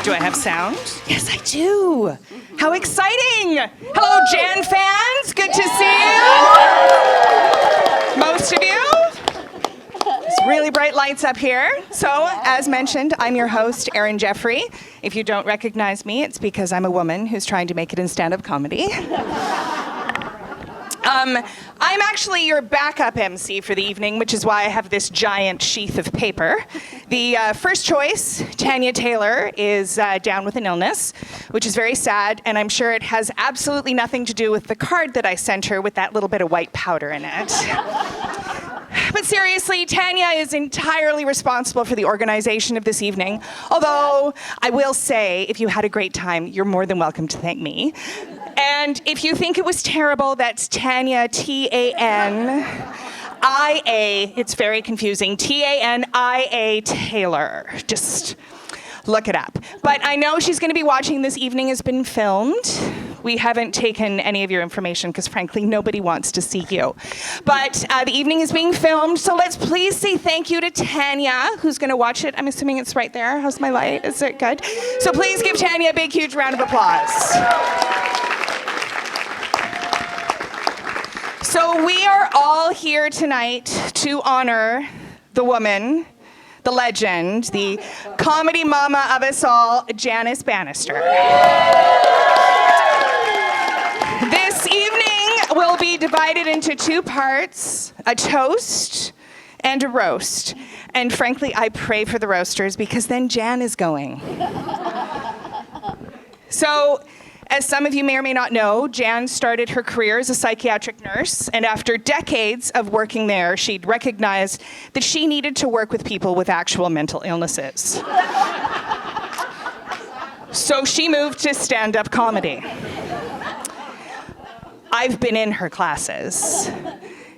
Do I have sound? Yes, I do. How exciting! Hello, Jan fans. Good to see you. Most of you. It's really bright lights up here. So, as mentioned, I'm your host, Erin Jeffery. If you don't recognize me, it's because I'm a woman who's trying to make it in stand-up comedy. I'm actually your backup Emcee for the evening, which is why I have this giant sheath of paper. The first choice, Tania Taylor, is down with an illness, which is very sad, and I'm sure it has absolutely nothing to do with the card that I sent her with that little bit of white powder in it. But seriously, Tania is entirely responsible for the organization of this evening, although I will say, if you had a great time, you're more than welcome to thank me. And if you think it was terrible, that's Tania, T-A-N-I-A, it's very confusing, T-A-N-I-A Taylor. Just look it up. But I know she's going to be watching this evening has been filmed. We haven't taken any of your information because, frankly, nobody wants to see you. But the evening is being filmed, so let's please say thank you to Tania, who's going to watch it. I'm assuming it's right there. How's my light? Is it good? So please give Tania a big, huge round of applause. So we are all here tonight to honor the woman, the legend, the comedy mama of us all, Janice Bannister. This evening will be divided into two parts, a toast and a roast. And frankly, I pray for the roasters because then Jan is going. So, as some of you may or may not know, Jan started her career as a psychiatric nurse, and after decades of working there, she'd recognized that she needed to work with people with actual mental illnesses. So she moved to stand-up comedy. I've been in her classes.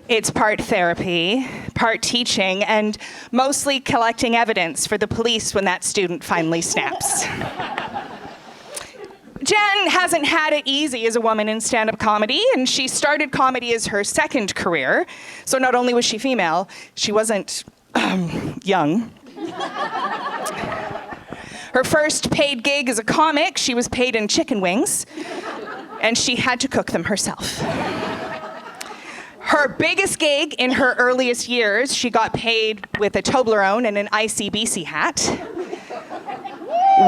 It's part therapy, part teaching, and mostly collecting evidence for the police when that student finally snaps. Jen hasn't had it easy as a woman in stand-up comedy, and she started comedy as her second career. So not only was she female, she wasn't young. Her first paid gig as a comic, she was paid in chicken wings, and she had to cook them herself. Her biggest gig in her earliest years, she got paid with a Toblerone and an ICBC hat.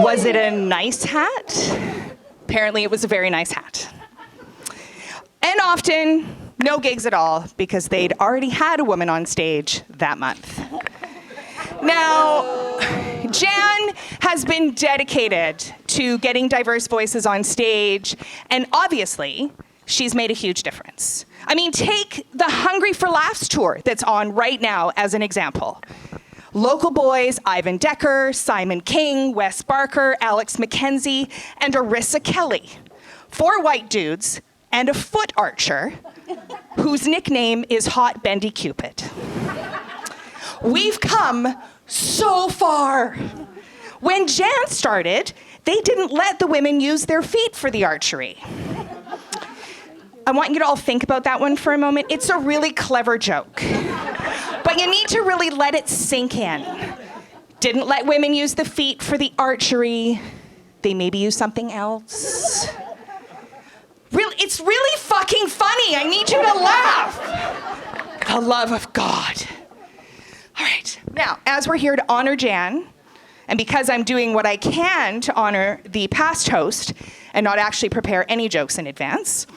Was it a nice hat? Apparently it was a very nice hat. And often, no gigs at all, because they'd already had a woman on stage that month. Now, Jan has been dedicated to getting diverse voices on stage, and obviously, she's made a huge difference. I mean, take the Hungry for Laughs tour that's on right now as an example. Local boys, Ivan Decker, Simon King, Wes Barker, Alex McKenzie, and Arissa Kelly. 4 white dudes and a foot archer whose nickname is Hot Bendy Cupid. We've come so far. When Jan started, they didn't let the women use their feet for the archery. I want you to all think about that one for a moment. It's a really clever joke. But you need to really let it sink in. Didn't let women use the feet for the archery. They maybe use something else. Really, it's really fucking funny. I need you to laugh. The love of God. All right, now, as we're here to honor Jan, and because I'm doing what I can to honor the past host and not actually prepare any jokes in advance,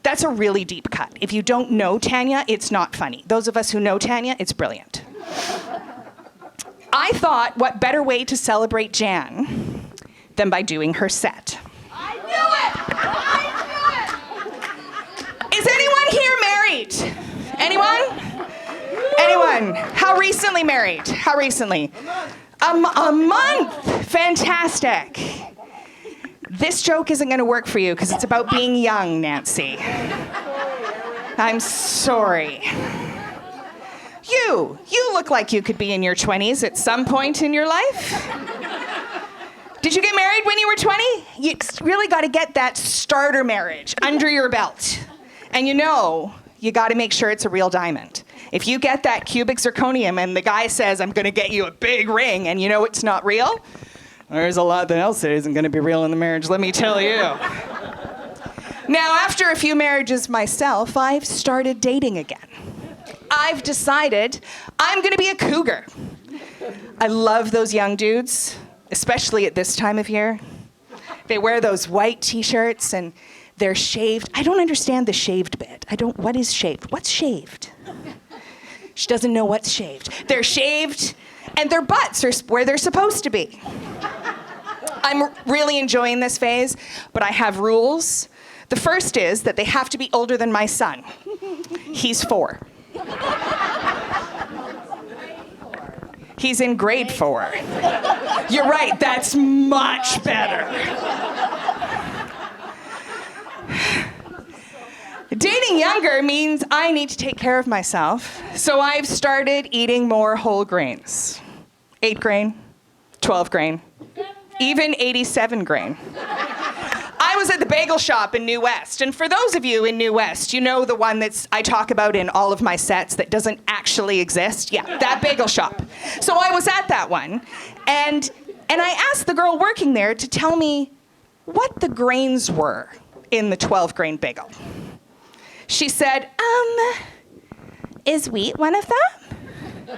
that's a really deep cut. If you don't know Tania, it's not funny. Those of us who know Tania, it's brilliant. I thought, what better way to celebrate Jan than by doing her set? I knew it! Is anyone here married? Anyone? Anyone? How recently married? How recently? A month. Fantastic. This joke isn't going to work for you because it's about being young, Nancy. I'm sorry. You look like you could be in your 20s at some point in your life. Did you get married when you were 20? You really got to get that starter marriage under your belt. And you got to make sure it's a real diamond. If you get that cubic zirconium and the guy says, I'm going to get you a big ring, and you know it's not real, There's a lot else that isn't going to be real in the marriage, let me tell you. Now, after a few marriages myself, I've started dating again. I've decided I'm going to be a cougar. I love those young dudes, especially at this time of year. They wear those white t-shirts and they're shaved. I don't understand the shaved bit. What is shaved? What's shaved? She doesn't know what's shaved. They're shaved and their butts are where they're supposed to be. I'm really enjoying this phase, but I have rules. The first is that they have to be older than my son. He's 4. He's in grade 4. You're right, that's much better. Dating younger means I need to take care of myself, so I've started eating more whole grains. 8 grain, 12 grain, even 87 grain. I was at the bagel shop in New West, and for those of you in New West, you know the one I talk about in all of my sets that doesn't actually exist? Yeah, that bagel shop. So I was at that one, and I asked the girl working there to tell me what the grains were in the 12 grain bagel. She said, is wheat one of them?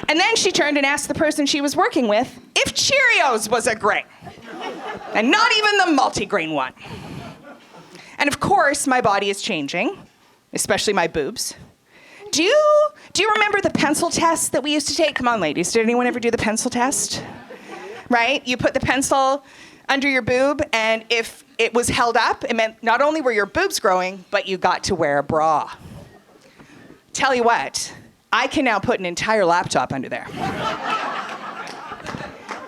And then she turned and asked the person she was working with if Cheerios was a grain. And not even the multigrain one. And of course, my body is changing, especially my boobs. Do you remember the pencil test that we used to take? Come on, ladies, did anyone ever do the pencil test? Right? You put the pencil under your boob, and if it was held up, it meant not only were your boobs growing, but you got to wear a bra. Tell you what, I can now put an entire laptop under there.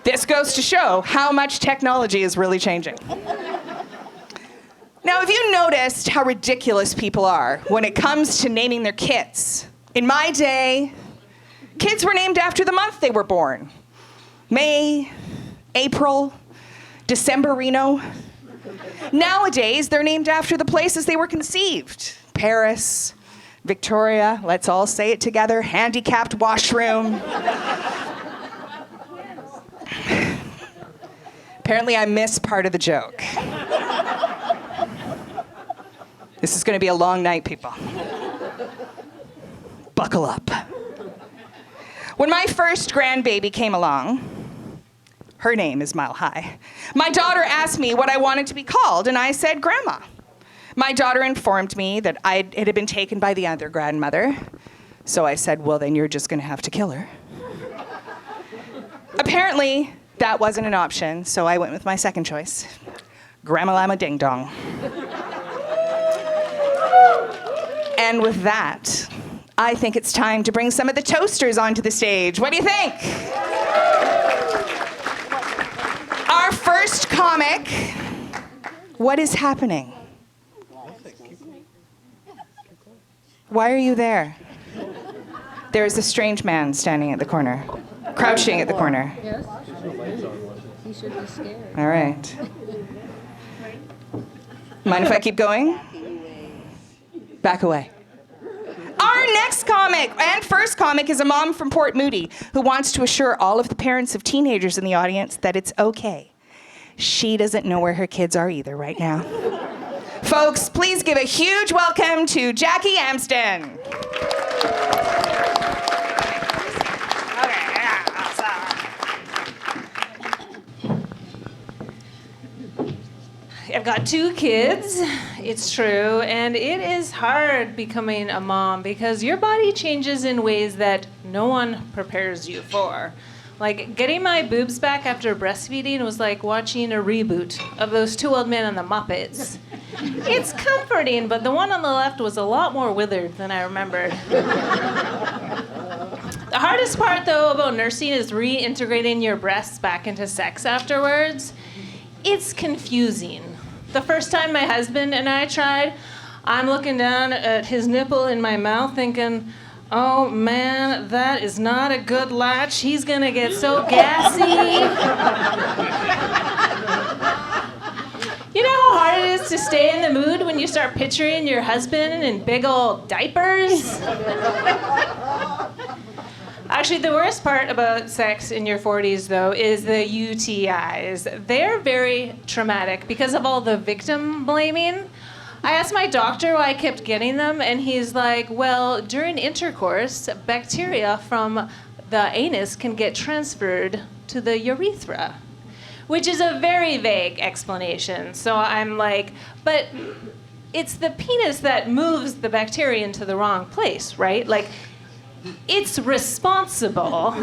This goes to show how much technology is really changing. Now, have you noticed how ridiculous people are when it comes to naming their kids? In my day, kids were named after the month they were born. May, April, Decemberino. Nowadays, they're named after the places they were conceived. Paris, Victoria, let's all say it together, handicapped washroom. Apparently, I missed part of the joke. This is going to be a long night, people. Buckle up. When my first grandbaby came along, her name is Mile High, my daughter asked me what I wanted to be called, and I said Grandma. My daughter informed me that it had been taken by the other grandmother, so I said, well, then you're just going to have to kill her. Apparently, that wasn't an option, so I went with my second choice, Grandma Lama Ding Dong. And with that, I think it's time to bring some of the toasters onto the stage. What do you think? Our first comic, what is happening? Why are you there? There's a strange man standing at the corner, crouching at the corner. Yes. He should be scared. All right. Mind if I keep going? Back away. Our next comic and first comic is a mom from Port Moody who wants to assure all of the parents of teenagers in the audience that it's okay. She doesn't know where her kids are either right now. Folks, please give a huge welcome to Jackie Amsden. I've got 2 kids, it's true, and it is hard becoming a mom because your body changes in ways that no one prepares you for. Like, getting my boobs back after breastfeeding was like watching a reboot of those 2 old men on the Muppets. It's comforting, but the one on the left was a lot more withered than I remembered. The hardest part, though, about nursing is reintegrating your breasts back into sex afterwards. It's confusing. The first time my husband and I tried, I'm looking down at his nipple in my mouth thinking, oh man, that is not a good latch. He's gonna get so gassy. You know how hard it is to stay in the mood when you start picturing your husband in big old diapers? I Actually, the worst part about sex in your 40s, though, is the UTIs. They're very traumatic because of all the victim blaming. I asked my doctor why I kept getting them, and he's like, well, during intercourse, bacteria from the anus can get transferred to the urethra, which is a very vague explanation. So I'm like, but it's the penis that moves the bacteria into the wrong place, right? Like, it's responsible.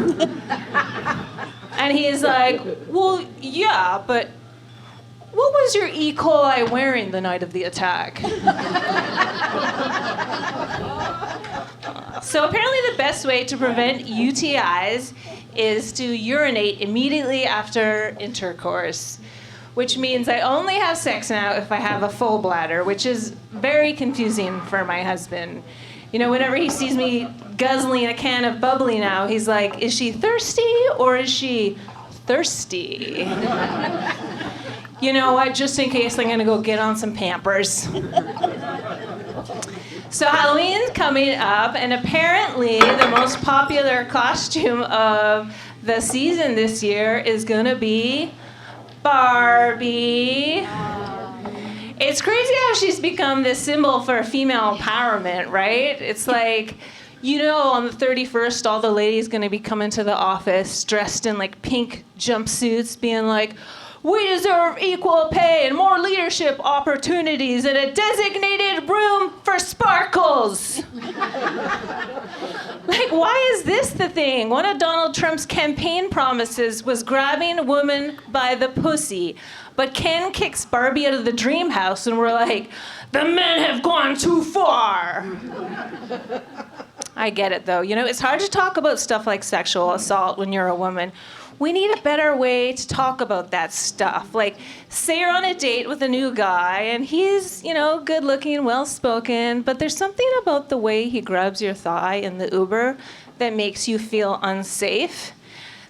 And he's like, well, yeah, but what was your E. coli wearing the night of the attack? So apparently the best way to prevent UTIs is to urinate immediately after intercourse, which means I only have sex now if I have a full bladder, which is very confusing for my husband. You know, whenever he sees me guzzling a can of bubbly now, he's like, is she thirsty or is she thirsty? You know what, just in case I'm gonna go get on some Pampers. So Halloween's coming up, and apparently the most popular costume of the season this year is gonna be Barbie. It's crazy how she's become this symbol for female empowerment, right? It's like, you know, on the 31st, all the ladies gonna be coming to the office dressed in like pink jumpsuits, being like, we deserve equal pay and more leadership opportunities and a designated room for sparkles. Like, why is this the thing? One of Donald Trump's campaign promises was grabbing a woman by the pussy. But Ken kicks Barbie out of the dream house and we're like, the men have gone too far. I get it though. You know, it's hard to talk about stuff like sexual assault when you're a woman. We need a better way to talk about that stuff. Like, say you're on a date with a new guy and he's, you know, good looking, well spoken, but there's something about the way he grabs your thigh in the Uber that makes you feel unsafe.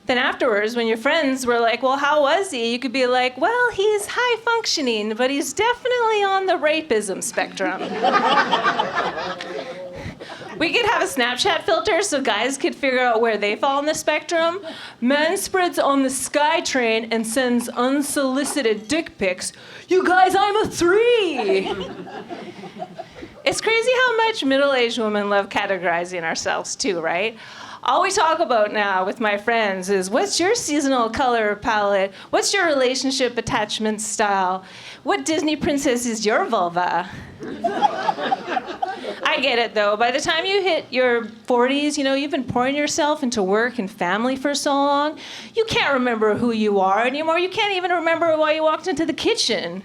Then afterwards, when your friends were like, well, how was he? You could be like, well, he's high functioning, but he's definitely on the rapism spectrum. We could have a Snapchat filter so guys could figure out where they fall on the spectrum. Man spreads on the sky train and sends unsolicited dick pics. You guys, I'm a 3. It's crazy how much middle-aged women love categorizing ourselves too, right? All we talk about now with my friends is, what's your seasonal color palette? What's your relationship attachment style? What Disney princess is your vulva? I get it though. By the time you hit your 40s, you know, you've been pouring yourself into work and family for so long, you can't remember who you are anymore. You can't even remember why you walked into the kitchen.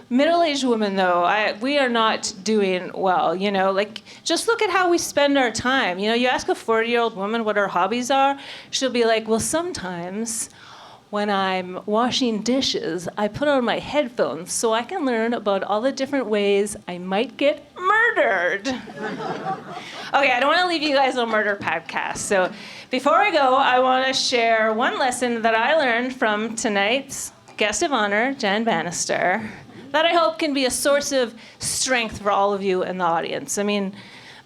Middle-aged women, though, we are not doing well, you know? Like, just look at how we spend our time. You know, you ask a 40-year-old woman what her hobbies are, she'll be like, well, sometimes when I'm washing dishes, I put on my headphones so I can learn about all the different ways I might get murdered. Okay, I don't want to leave you guys on murder podcast. So before I go, I want to share one lesson that I learned from tonight's guest of honor, Jan Bannister, that I hope can be a source of strength for all of you in the audience. I mean,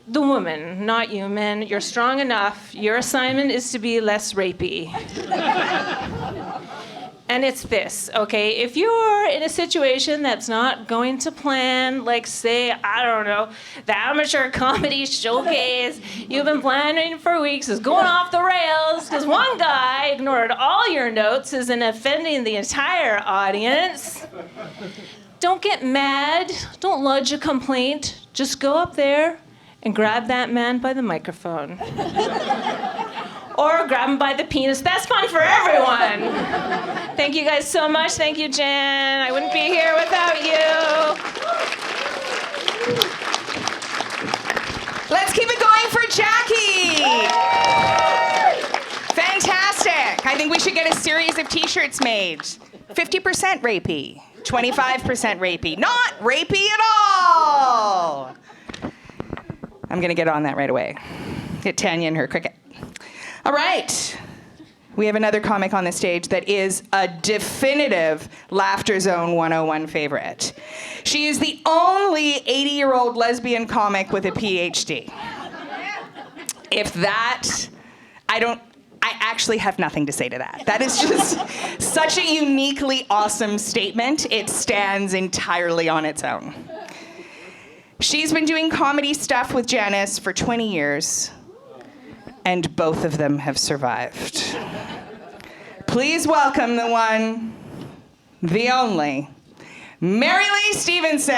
the woman, not you men, you're strong enough. Your assignment is to be less rapey. And it's this, okay? If you're in a situation that's not going to plan, like say, I don't know, the amateur comedy showcase you've been planning for weeks is going off the rails because one guy ignored all your notes and offending the entire audience, don't get mad, don't lodge a complaint, just go up there and grab that man by the microphone. Or grab him by the penis. That's fun for everyone. Thank you guys so much. Thank you, Jan. I wouldn't be here without you. Let's keep it going for Jackie. Fantastic. I think we should get a series of t-shirts made. 50% rapey, 25% rapey. Not rapey at all. I'm going to get on that right away. Get Tanya and her cricket. All right. We have another comic on the stage that is a definitive Laughter Zone 101 favorite. She is the only 80-year-old lesbian comic with a PhD. If that, I actually have nothing to say to that. That is just such a uniquely awesome statement. It stands entirely on its own. She's been doing comedy stuff with Janice for 20 years, and both of them have survived. Please welcome the one, the only, Marylee Stephenson.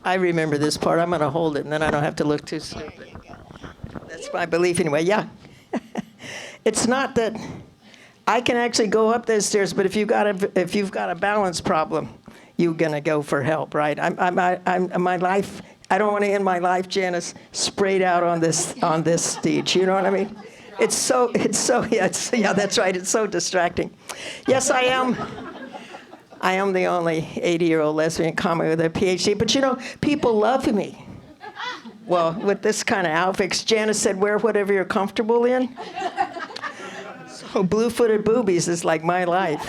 I remember this part. I'm going to hold it, and then I don't have to look too stupid. That's my belief anyway. Yeah. It's not that I can actually go up those stairs, but if you've got a balance problem, you're going to go for help, right? My life. I don't want to end my life, Janice, sprayed out on this stage. You know what I mean? Yeah, that's right. It's so distracting. Yes, I am. I am the only 80-year-old lesbian comic with a PhD, but you know, people love me. Well, with this kind of outfit, Janice said, wear whatever you're comfortable in. So blue-footed boobies is like my life.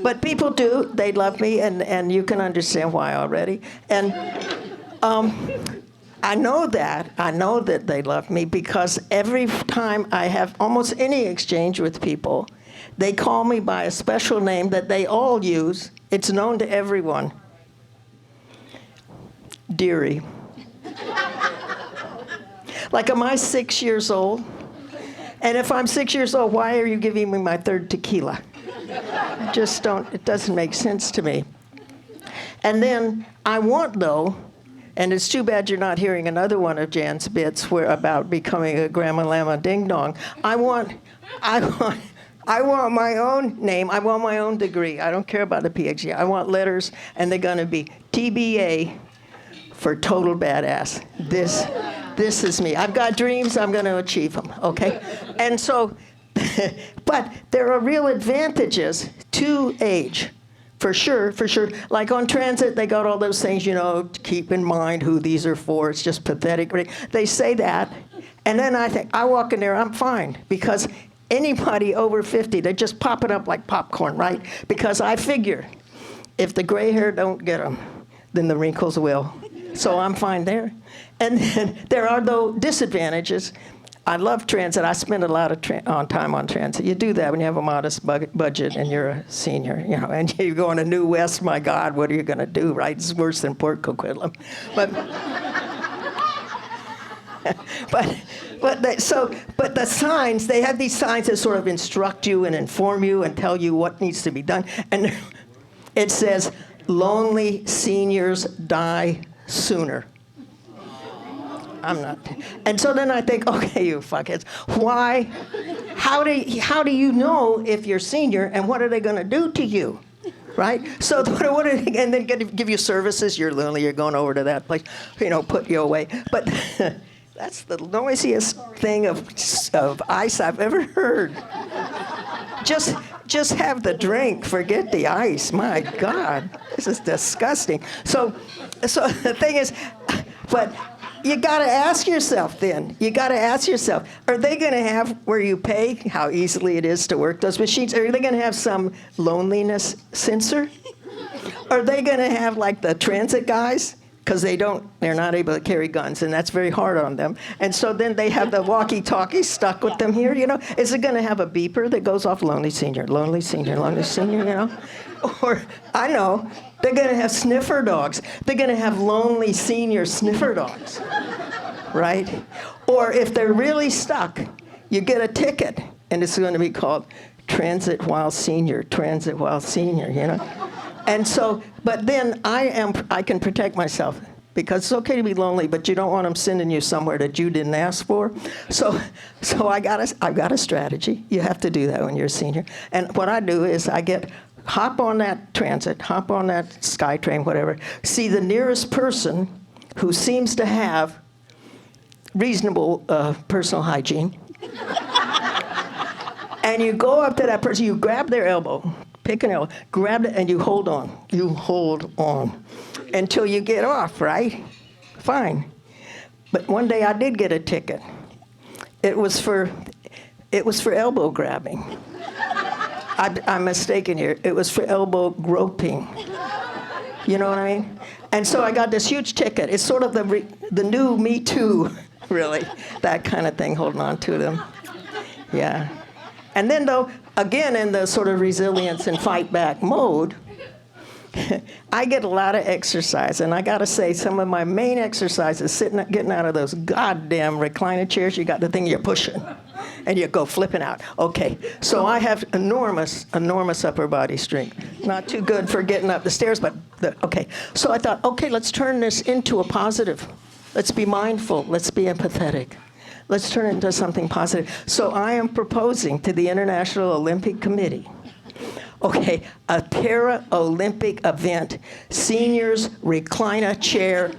But people do, they love me, and you can understand why already. And I know that they love me because every time I have almost any exchange with people, they call me by a special name that they all use. It's known to everyone. Dearie. Like, am I 6 years old? And if I'm 6 years old, why are you giving me my third tequila? It doesn't make sense to me. And then I want, though, and it's too bad you're not hearing another one of Jan's bits about becoming a grandma llama ding dong. I want my own name. I want my own degree. I don't care about a PhD. I want letters, and they're going to be TBA for total badass. This is me. I've got dreams. I'm going to achieve them. Okay, and so, but there are real advantages to age. For sure. Like on transit, they got all those things, to keep in mind who these are for. It's just pathetic. They say that. And then I walk in there, I'm fine. Because anybody over 50, they just pop it up like popcorn, right? Because I figure if the gray hair don't get them, then the wrinkles will. So I'm fine there. And then there are, though, disadvantages. I love transit. I spend a lot of time on transit. You do that when you have a modest budget and you're a senior, and you're going to New West. My God, what are you going to do, right? It's worse than Port Coquitlam. But the signs, they have these signs that sort of instruct you and inform you and tell you what needs to be done. And it says, lonely seniors die sooner. I'm not. And so then I think, okay, you fuckheads, why? How do you know if you're senior, and what are they going to do to you, right? So what are they, and then give you services? You're lonely. You're going over to that place, put you away. But that's the noisiest thing of ice I've ever heard. Just have the drink. Forget the ice. My God, this is disgusting. So the thing is, but. You got to ask yourself then. Are they going to have where you pay, how easily it is to work those machines? Are they going to have some loneliness sensor? Are they going to have like the transit guys? Because they're not able to carry guns, and that's very hard on them. And so then they have the walkie-talkie stuck with them here, Is it going to have a beeper that goes off, lonely senior, Or, I know, they're going to have sniffer dogs. They're going to have lonely senior sniffer dogs, right? Or if they're really stuck, you get a ticket, and it's going to be called transit while senior. And so, but then I can protect myself because it's okay to be lonely, but you don't want them sending you somewhere that you didn't ask for. So I've got a strategy. You have to do that when you're a senior. And what I do is hop on that transit, hop on that SkyTrain, whatever, see the nearest person who seems to have reasonable personal hygiene. And you go up to that person, you grab their elbow, pick an elbow, grab it, and you hold on. You hold on until you get off, right? Fine. But one day I did get a ticket. It was for elbow grabbing. I'm mistaken here. It was for elbow groping. You know what I mean? And so I got this huge ticket. It's sort of the new Me Too, really. That kind of thing, holding on to them. Yeah. And then, though, again, in the sort of resilience and fight back mode, I get a lot of exercise. And I got to say, some of my main exercises, getting out of those goddamn recliner chairs, you got the thing you're pushing. And you go flipping out. Okay, so I have enormous upper body strength. Not too good for getting up the stairs, but okay. So I thought, okay, let's turn this into a positive. Let's be mindful. Let's be empathetic. Let's turn it into something positive. So I am proposing to the International Olympic Committee, okay, a para-Olympic event, seniors recliner chair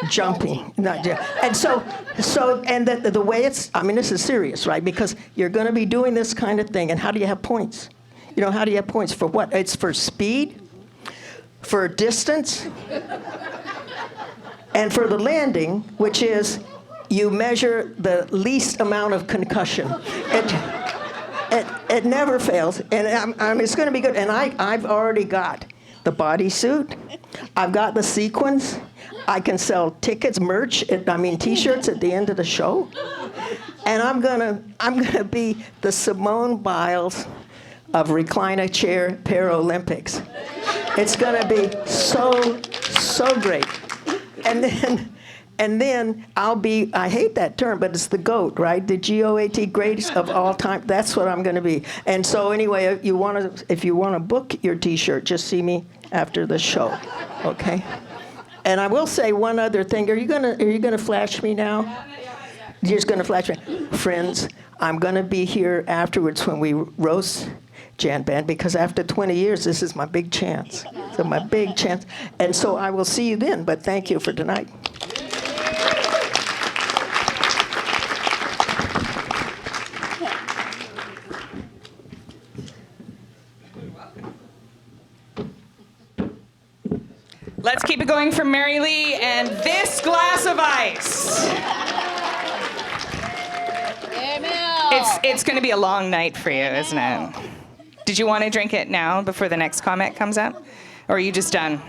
jumping. And so the way it's, I mean, this is serious, right? Because you're going to be doing this kind of thing, and how do you have points? You know, how do you have points for what? It's for speed, for distance, and for the landing, which is you measure the least amount of concussion. It never fails, and it's going to be good. And I've already got the bodysuit, I've got the sequins. I can sell tickets, merch, T-shirts at the end of the show. And I'm gonna be the Simone Biles of recliner chair Paralympics. It's gonna be so great. And then I'll be, I hate that term, but it's the GOAT, right? The GOAT, greatest of all time. That's what I'm gonna be. And so anyway, if you wanna book your T-shirt, just see me after the show, okay? And I will say one other thing. Are you gonna flash me now? You're just gonna flash me. Friends, I'm gonna be here afterwards when we roast Jan Band, because after 20 years, this is my big chance. So my big chance. And so I will see you then, but thank you for tonight. Let's keep it going for Marylee and this glass of ice. It's going to be a long night for you, isn't it? Did you want to drink it now before the next comment comes up? Or are you just done?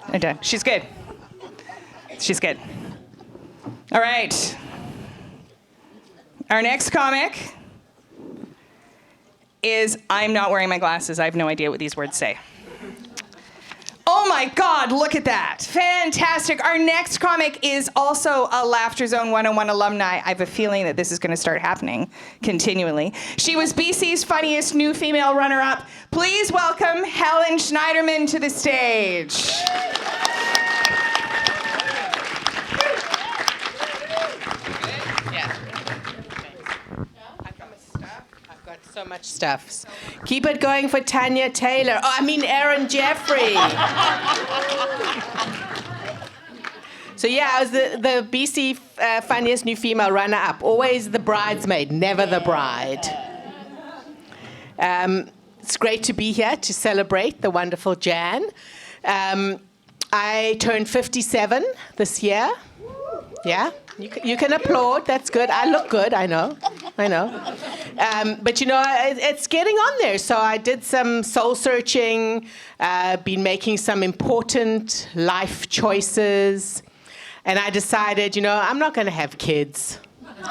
I'm done. She's good. She's good. All right. Our next comic is, I'm not wearing my glasses. I have no idea what these words say. Oh my God, look at that. Fantastic. Our next comic is also a Laughter Zone 101 alumni. I have a feeling that this is going to start happening continually. She was BC's funniest new female runner-up. Please welcome Helen Schneiderman to the stage. So much stuff. Keep it going for Tania Taylor. Erin Jeffery. So yeah, I was the BC funniest new female runner-up. Always the bridesmaid, never the bride. It's great to be here to celebrate the wonderful Jan. I turned 57 this year. Yeah, you can applaud. That's good. I look good. I know. But it's getting on there. So I did some soul searching. Been making some important life choices, and I decided, I'm not going to have kids. But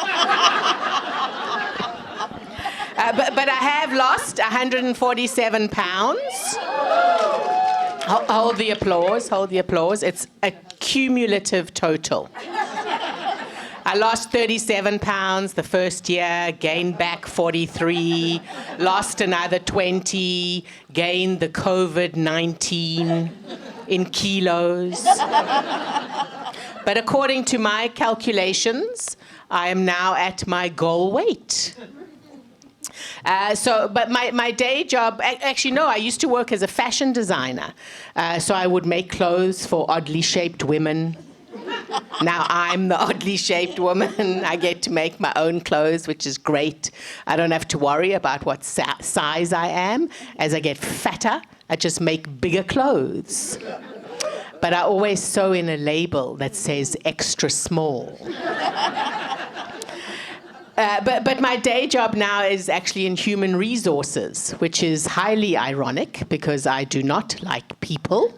I have lost 147 pounds. Hold the applause. It's a cumulative total. I lost 37 pounds the first year, gained back 43, lost another 20, gained the COVID-19 in kilos. But according to my calculations, I am now at my goal weight. But my day job, actually, no, I used to work as a fashion designer. So I would make clothes for oddly shaped women. Now I'm the oddly shaped woman. I get to make my own clothes, which is great. I don't have to worry about what size I am. As I get fatter, I just make bigger clothes. but I always sew in a label that says extra small. But my day job now is actually in human resources, which is highly ironic because I do not like people.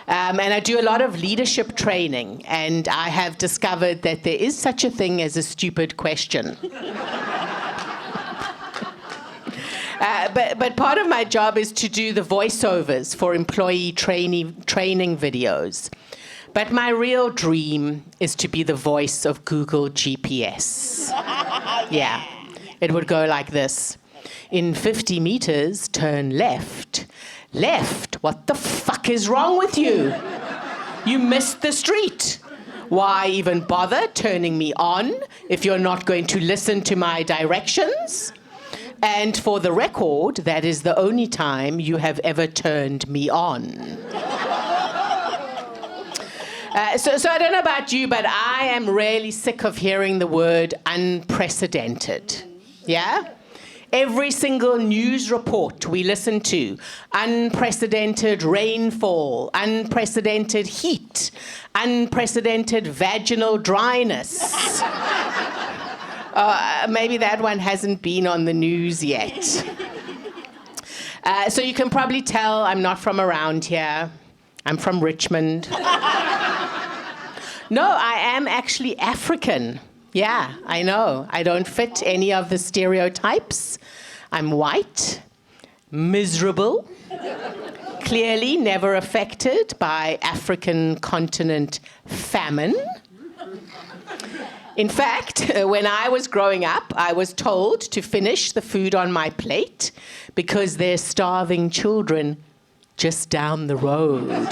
And I do a lot of leadership training, and I have discovered that there is such a thing as a stupid question. But part of my job is to do the voiceovers for employee training videos. But my real dream is to be the voice of Google GPS. Yeah, it would go like this. In 50 meters, turn left. Left? What the fuck is wrong with you? You missed the street. Why even bother turning me on if you're not going to listen to my directions? And for the record, that is the only time you have ever turned me on. So I don't know about you, but I am really sick of hearing the word unprecedented. Yeah? Every single news report we listen to, unprecedented rainfall, unprecedented heat, unprecedented vaginal dryness. Maybe that one hasn't been on the news yet. So you can probably tell I'm not from around here. I'm from Richmond. No, I am actually African. Yeah, I know. I don't fit any of the stereotypes. I'm white, miserable, clearly never affected by African continent famine. In fact, when I was growing up, I was told to finish the food on my plate because there's starving children just down the road.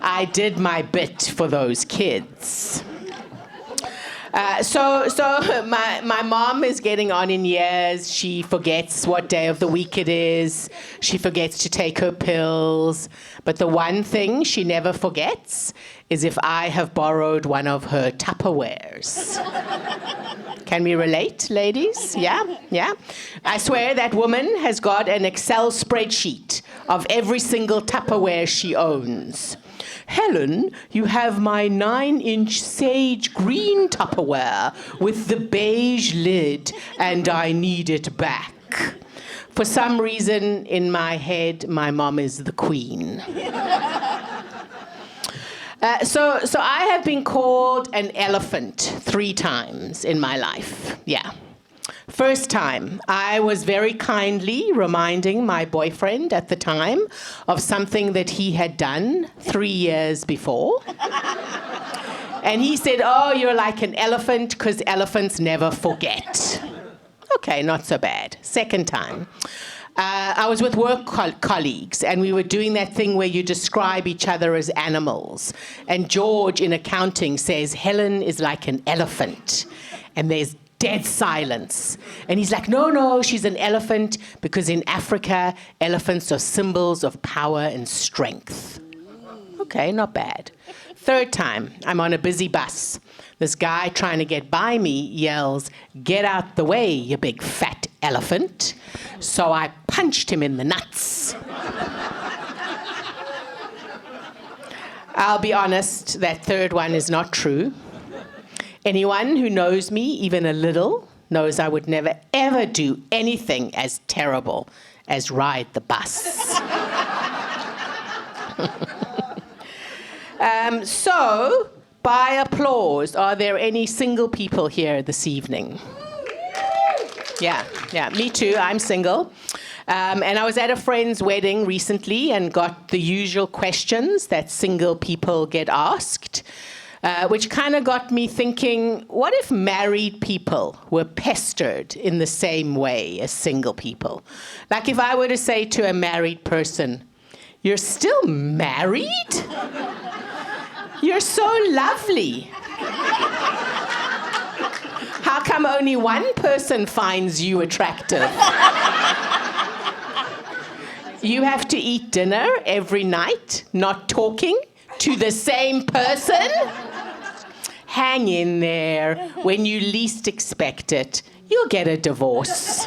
I did my bit for those kids. So my mom is getting on in years. She forgets what day of the week it is. She forgets to take her pills. But the one thing she never forgets is if I have borrowed one of her Tupperwares. Can we relate, ladies? Yeah. I swear that woman has got an Excel spreadsheet of every single Tupperware she owns. Helen, you have my 9-inch sage green Tupperware with the beige lid, and I need it back. For some reason, in my head, my mom is the queen. So I have been called an elephant 3 times in my life. Yeah. First time, I was very kindly reminding my boyfriend at the time of something that he had done 3 years before. And he said, "Oh, you're like an elephant because elephants never forget." Okay, not so bad. Second time, I was with work colleagues, and we were doing that thing where you describe each other as animals. And George in accounting says, "Helen is like an elephant." And there's dead silence. And he's like, no, she's an elephant because in Africa, elephants are symbols of power and strength. Okay, not bad. Third time, I'm on a busy bus. This guy trying to get by me yells, "Get out the way, you big fat elephant." So I punched him in the nuts. I'll be honest, that third one is not true. Anyone who knows me even a little knows I would never, ever do anything as terrible as ride the bus. So, by applause, are there any single people here this evening? Yeah, me too, I'm single. And I was at a friend's wedding recently and got the usual questions that single people get asked. Which kind of got me thinking, what if married people were pestered in the same way as single people? Like if I were to say to a married person, "You're still married? You're so lovely. How come only one person finds you attractive? You have to eat dinner every night, not talking to the same person? Hang in there. When you least expect it, you'll get a divorce."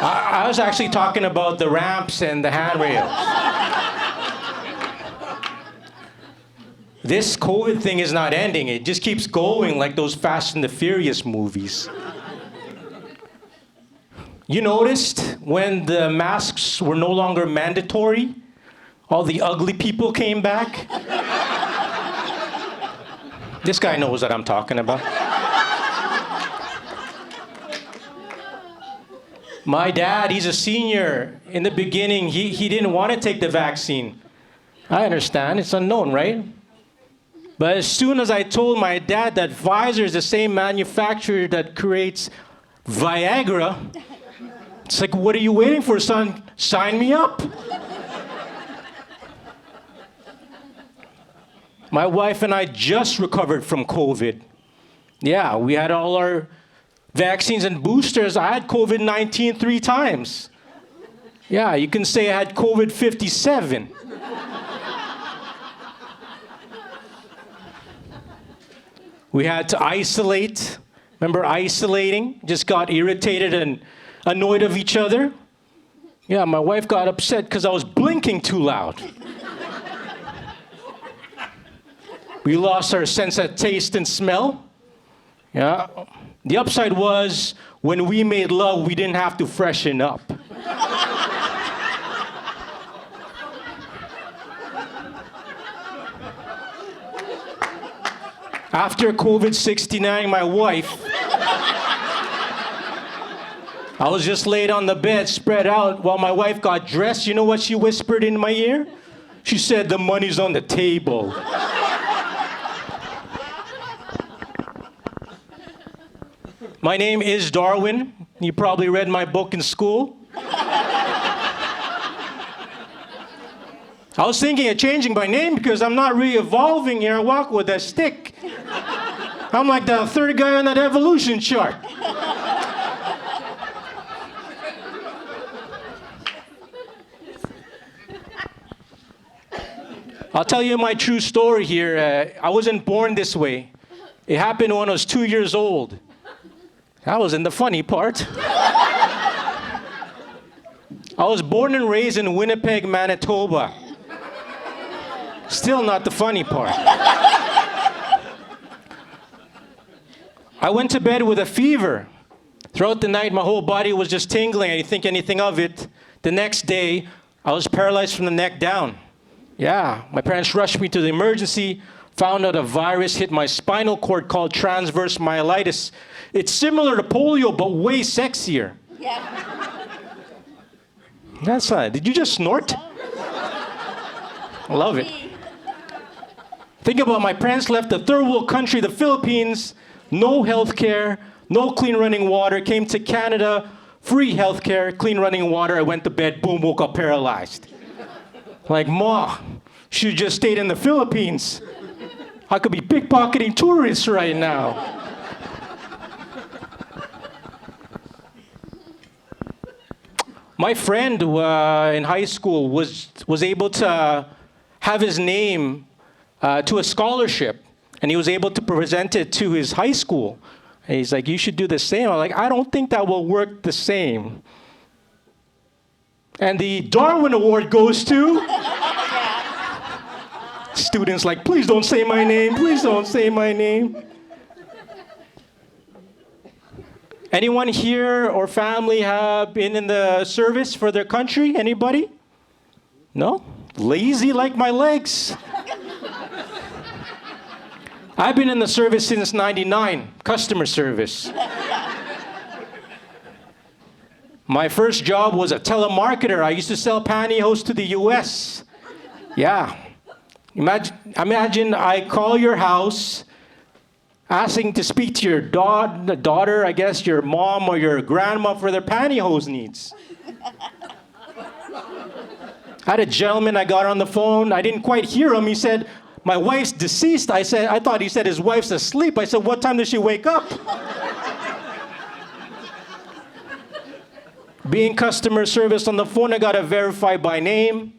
I was actually talking about the ramps and the handrails. This COVID thing is not ending. It just keeps going like those Fast and the Furious movies. You noticed when the masks were no longer mandatory, all the ugly people came back? This guy knows what I'm talking about. My dad, he's a senior. In the beginning, he didn't want to take the vaccine. I understand, it's unknown, right? But as soon as I told my dad that Pfizer is the same manufacturer that creates Viagra, it's like, what are you waiting for, son? Sign me up. My wife and I just recovered from COVID. Yeah, we had all our vaccines and boosters. I had COVID-19 3 times. Yeah, you can say I had COVID 57. We had to isolate. Remember isolating? Just got irritated and annoyed of each other. Yeah, my wife got upset because I was blinking too loud. We lost our sense of taste and smell. Yeah. The upside was when we made love, we didn't have to freshen up. After COVID-69, my wife, I was just laid on the bed, spread out, while my wife got dressed. You know what she whispered in my ear? She said, "The money's on the table." My name is Darwin. You probably read my book in school. I was thinking of changing my name because I'm not really evolving here. I walk with a stick. I'm like the third guy on that evolution chart. I'll tell you my true story here. I wasn't born this way. It happened when I was 2 years old. That wasn't the funny part. I was born and raised in Winnipeg, Manitoba. Still not the funny part. I went to bed with a fever. Throughout the night, my whole body was just tingling. I didn't think anything of it. The next day, I was paralyzed from the neck down. Yeah, my parents rushed me to the emergency, found out a virus hit my spinal cord called transverse myelitis. It's similar to polio, but way sexier. Yeah. That's right. Did you just snort? I love it. Think about my parents left the third world country, the Philippines, no health care, no clean running water, came to Canada, free health care, clean running water. I went to bed, boom, woke up paralyzed. Like, Ma, should just stayed in the Philippines. I could be pickpocketing tourists right now. My friend in high school was able to have his name to a scholarship, and he was able to present it to his high school. And he's like, "You should do the same." I'm like, "I don't think that will work the same." And the Darwin Award goes to students like, "Please don't say my name. Please don't say my name." Anyone here or family have been in the service for their country? Anybody? No? Lazy like my legs. I've been in the service since '99, customer service. My first job was a telemarketer. I used to sell pantyhose to the US. Yeah. Imagine I call your house asking to speak to your daughter, I guess your mom or your grandma for their pantyhose needs. I had a gentleman, I got on the phone. I didn't quite hear him. He said, "My wife's deceased." I thought he said his wife's asleep. I said, "What time does she wake up?" Being customer service on the phone, I got to verify by name.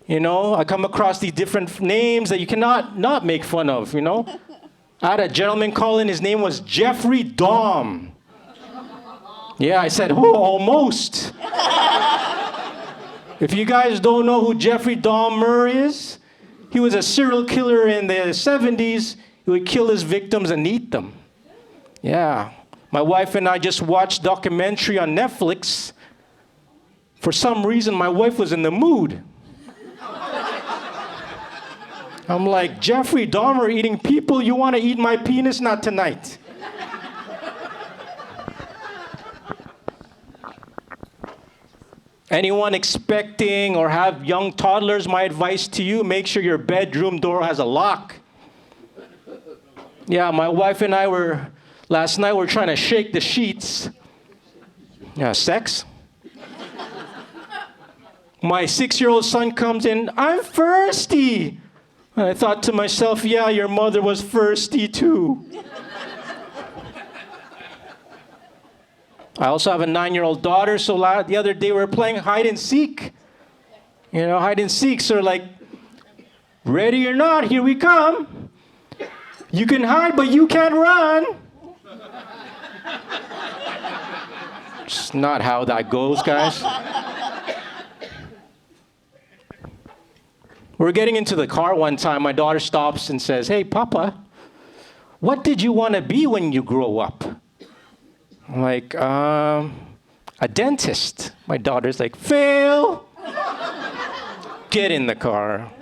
You know, I come across these different names that you cannot not make fun of, you know. I had a gentleman call in, his name was Jeffery Dom. Yeah, I said, oh, almost. If you guys don't know who Jeffrey Dahmer is, he was a serial killer in the 70s. He would kill his victims and eat them. Yeah. My wife and I just watched a documentary on Netflix. For some reason, my wife was in the mood. I'm like, Jeffrey Dahmer eating people? You want to eat my penis? Not tonight. Anyone expecting or have young toddlers, my advice to you, make sure your bedroom door has a lock. Yeah, my wife and I last night we're trying to shake the sheets. Yeah, sex. My 6-year-old son comes in, I'm thirsty. And I thought to myself, yeah, your mother was thirsty too. I also have a 9-year-old daughter, so the other day we were playing hide and seek. You know, hide and seek, so like, ready or not, here we come. You can hide, but you can't run. It's not how that goes, guys. We're getting into the car one time. My daughter stops and says, hey, Papa, what did you want to be when you grow up? I'm like, a dentist. My daughter's like, fail. Get in the car.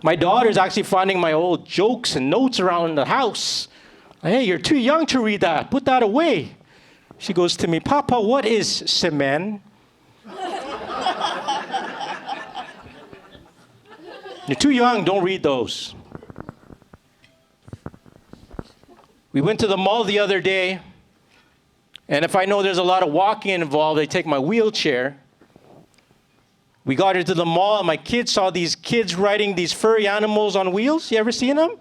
My daughter's actually finding my old jokes and notes around the house. Hey, you're too young to read that. Put that away. She goes to me, Papa, what is semen? You're too young, don't read those. We went to the mall the other day, and if I know there's a lot of walking involved, I take my wheelchair. We got into the mall, and my kids saw these kids riding these furry animals on wheels. You ever seen them?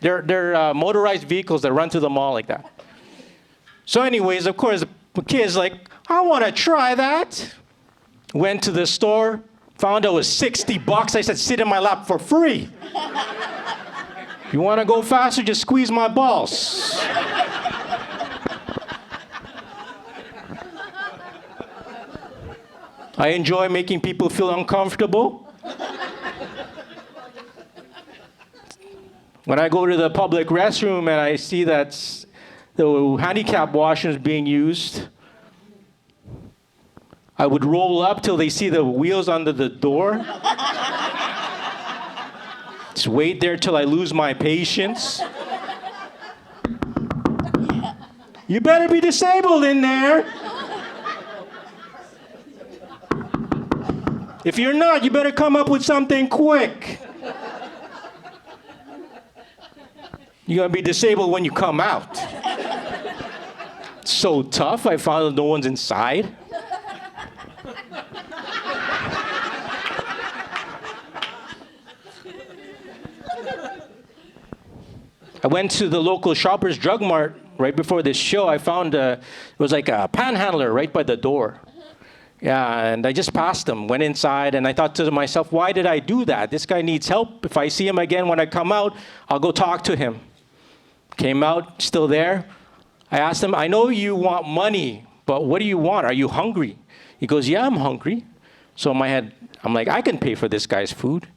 They're motorized vehicles that run through the mall like that. So anyways, of course, the kid's like, I want to try that. Went to the store, found out it was $60. I said, sit in my lap for free. You want to go faster, just squeeze my balls. I enjoy making people feel uncomfortable. When I go to the public restroom and I see that the handicap washroom is being used, I would roll up till they see the wheels under the door. Just wait there till I lose my patience. You better be disabled in there. If you're not, you better come up with something quick. You're gonna be disabled when you come out. It's so tough, I found that no one's inside. I went to the local Shoppers Drug Mart right before this show. I found it was like a panhandler right by the door. Yeah, and I just passed him, went inside, and I thought to myself, why did I do that? This guy needs help. If I see him again when I come out, I'll go talk to him. Came out, still there. I asked him, I know you want money, but what do you want? Are you hungry? He goes, yeah, I'm hungry. So in my head, I'm like, I can pay for this guy's food.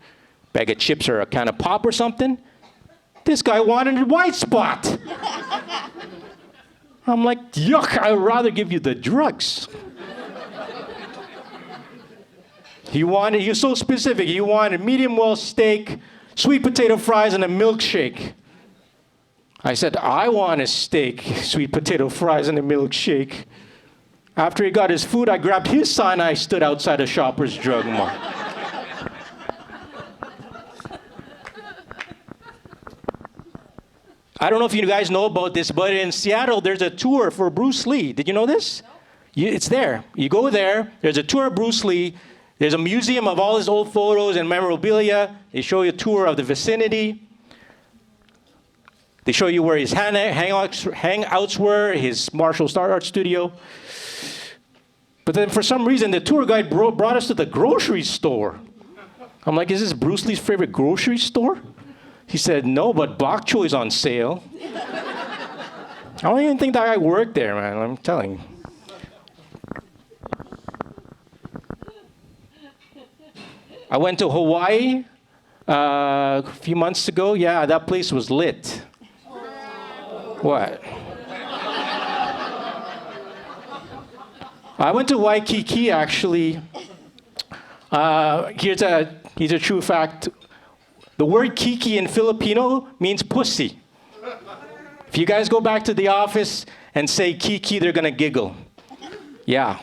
Bag of chips or a can of pop or something. This guy wanted a white spot. I'm like, yuck, I'd rather give you the drugs. He was so specific. He wanted medium well steak, sweet potato fries, and a milkshake. I said, I want a steak, sweet potato fries, and a milkshake. After he got his food, I grabbed his sign, I stood outside a Shoppers Drug Mart. I don't know if you guys know about this, but in Seattle, there's a tour for Bruce Lee. Did you know this? It's there. You go there, there's a tour of Bruce Lee. There's a museum of all his old photos and memorabilia. They show you a tour of the vicinity. They show you where his hangouts were, his martial art studio. But then for some reason, the tour guide brought us to the grocery store. I'm like, is this Bruce Lee's favorite grocery store? He said, no, but bok choy is on sale. don't even think that guy worked there, man. I'm telling you. I went to Hawaii a few months ago. Yeah, that place was lit. What? I went to Waikiki, actually. Here's a true fact. The word kiki in Filipino means pussy. If you guys go back to the office and say kiki, they're gonna giggle. Yeah.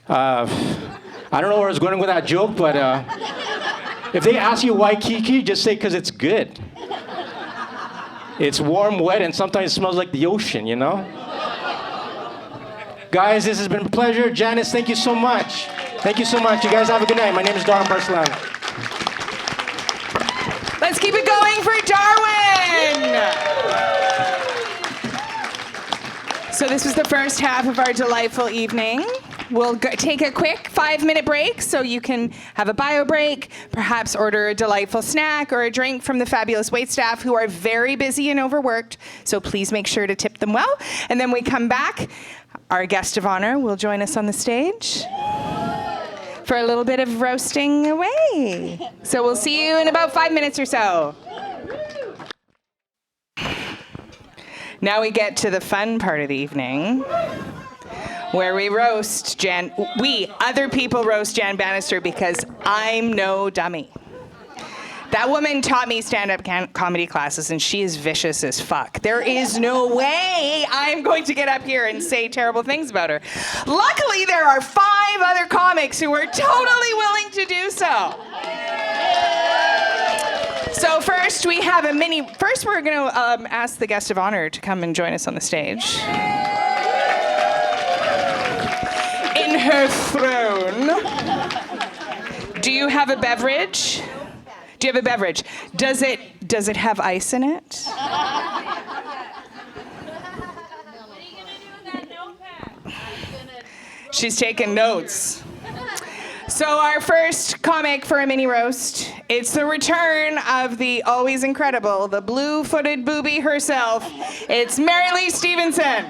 I don't know where I was going with that joke, but if they ask you why kiki, just say because it's good. It's warm, wet, and sometimes it smells like the ocean, you know? Guys, this has been a pleasure. Janice, thank you so much. Thank you so much. You guys have a good night. My name is Darwin Barcellano. Let's keep it going for Darwin. So this was the first half of our delightful evening. We'll take a quick 5-minute break so you can have a bio break, perhaps order a delightful snack or a drink from the fabulous waitstaff who are very busy and overworked. So please make sure to tip them well. And then we come back. Our guest of honor will join us on the stage for a little bit of roasting away. So we'll see you in about 5 minutes or so. Now we get to the fun part of the evening, where we roast other people roast Jan Bannister because I'm no dummy. That woman taught me stand-up comedy classes, and she is vicious as fuck. There is no way I'm going to get up here and say terrible things about her. Luckily, there are 5 other comics who are totally willing to do so. So first, we have a mini... First, we're going to ask the guest of honor to come and join us on the stage. In her throne. Do you have a beverage? Do you have a beverage? Does it have ice in it? What are you gonna do with that notepad? She's taking notes. So our first comic for a mini roast, it's the return of the always incredible, the blue-footed booby herself. It's Marylee Stephenson.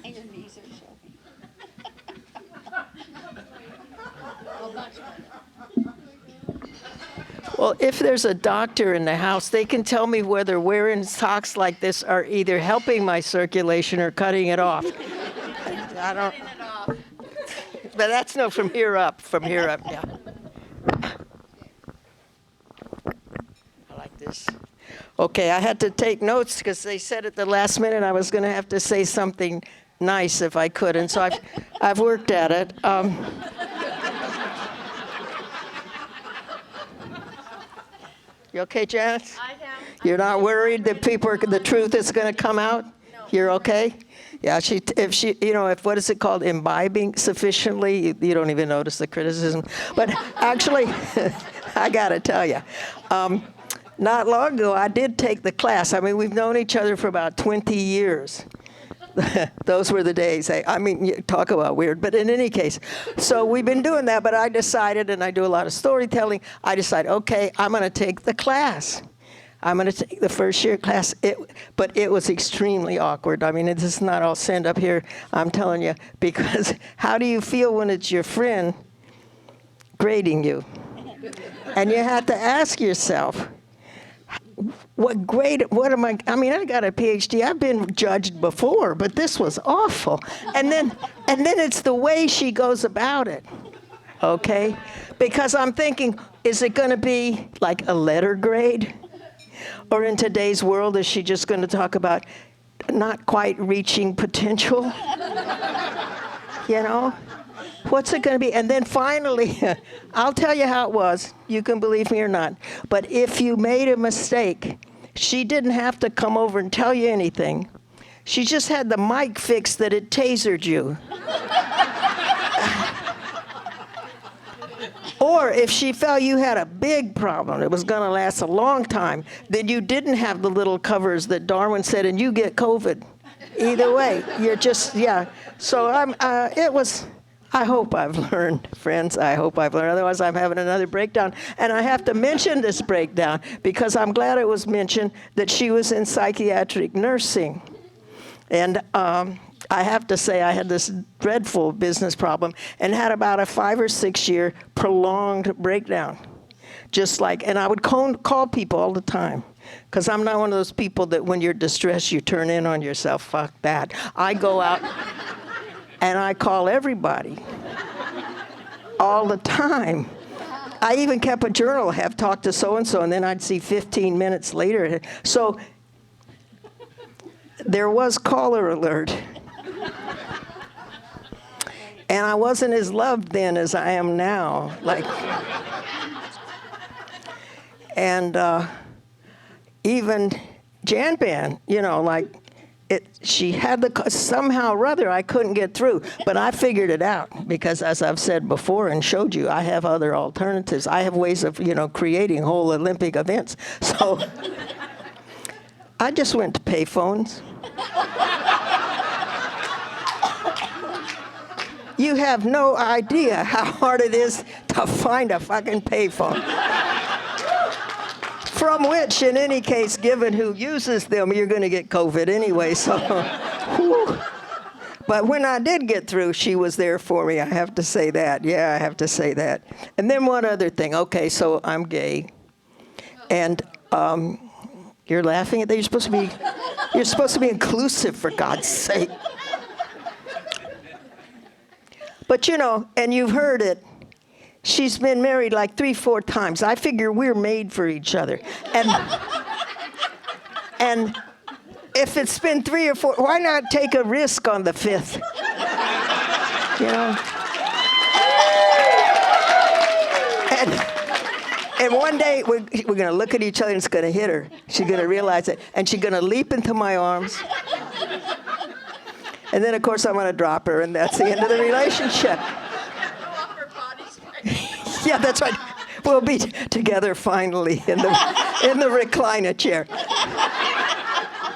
Your knees are showing. Well, if there's a doctor in the house, they can tell me whether wearing socks like this are either helping my circulation or cutting it off. I don't. But that's no from here up. From here up, yeah. I like this. Okay, I had to take notes because they said at the last minute I was going to have to say something nice if I could, and so I've worked at it. You okay, Janice? I am. You're not worried that the truth is going to come out? No. You're okay? Yeah, if what is it called, imbibing sufficiently, you don't even notice the criticism. But actually, I got to tell you, not long ago, I did take the class. I mean, we've known each other for about 20 years. Those were the days. I mean, talk about weird. But in any case, so we've been doing that. But I decided, and I do a lot of storytelling, I decided, okay, I'm going to take the class. I'm going to take the first year class. But it was extremely awkward. I mean, this is not all send up here, I'm telling you, because how do you feel when it's your friend grading you? And you have to ask yourself, what grade, what am I mean, I got a PhD. I've been judged before, but this was awful. And then it's the way she goes about it, okay? Because I'm thinking, is it going to be like a letter grade? Or in today's world, is she just going to talk about not quite reaching potential? You know? What's it going to be? And then finally, I'll tell you how it was. You can believe me or not. But if you made a mistake, she didn't have to come over and tell you anything. She just had the mic fixed that it tasered you. Or if she felt you had a big problem, it was going to last a long time, then you didn't have the little covers that Darwin said, and you get COVID. Either way, you're just, yeah. So I hope I've learned, friends. I hope I've learned. Otherwise, I'm having another breakdown. And I have to mention this breakdown because I'm glad it was mentioned that she was in psychiatric nursing. And I have to say I had this dreadful business problem and had about a 5 or 6 year prolonged breakdown. And I would call people all the time. Because I'm not one of those people that when you're distressed, you turn in on yourself. Fuck that. I go out and I call everybody all the time. I even kept a journal, have talked to so-and-so, and then I'd see 15 minutes later. So there was caller alert. And I wasn't as loved then as I am now. Even Jan Ban, she had somehow or other I couldn't get through, but I figured it out because, as I've said before and showed you, I have other alternatives. I have ways of, creating whole Olympic events. So I just went to payphones. You have no idea how hard it is to find a fucking payphone. From which, in any case, given who uses them, you're going to get COVID anyway. So, whew. But when I did get through, she was there for me. I have to say that. Yeah, I have to say that. And then one other thing. Okay, so I'm gay, and you're laughing at that. You're supposed to be inclusive, for God's sake. But and you've heard it. She's been married like 3-4 times. I figure we're made for each other. And if it's been 3 or 4, why not take a risk on the 5th? And one day we're going to look at each other and it's going to hit her. She's going to realize it. And she's going to leap into my arms. And then, of course, I'm going to drop her, and that's the end of the relationship. Yeah, that's right. We'll be together finally in the recliner chair.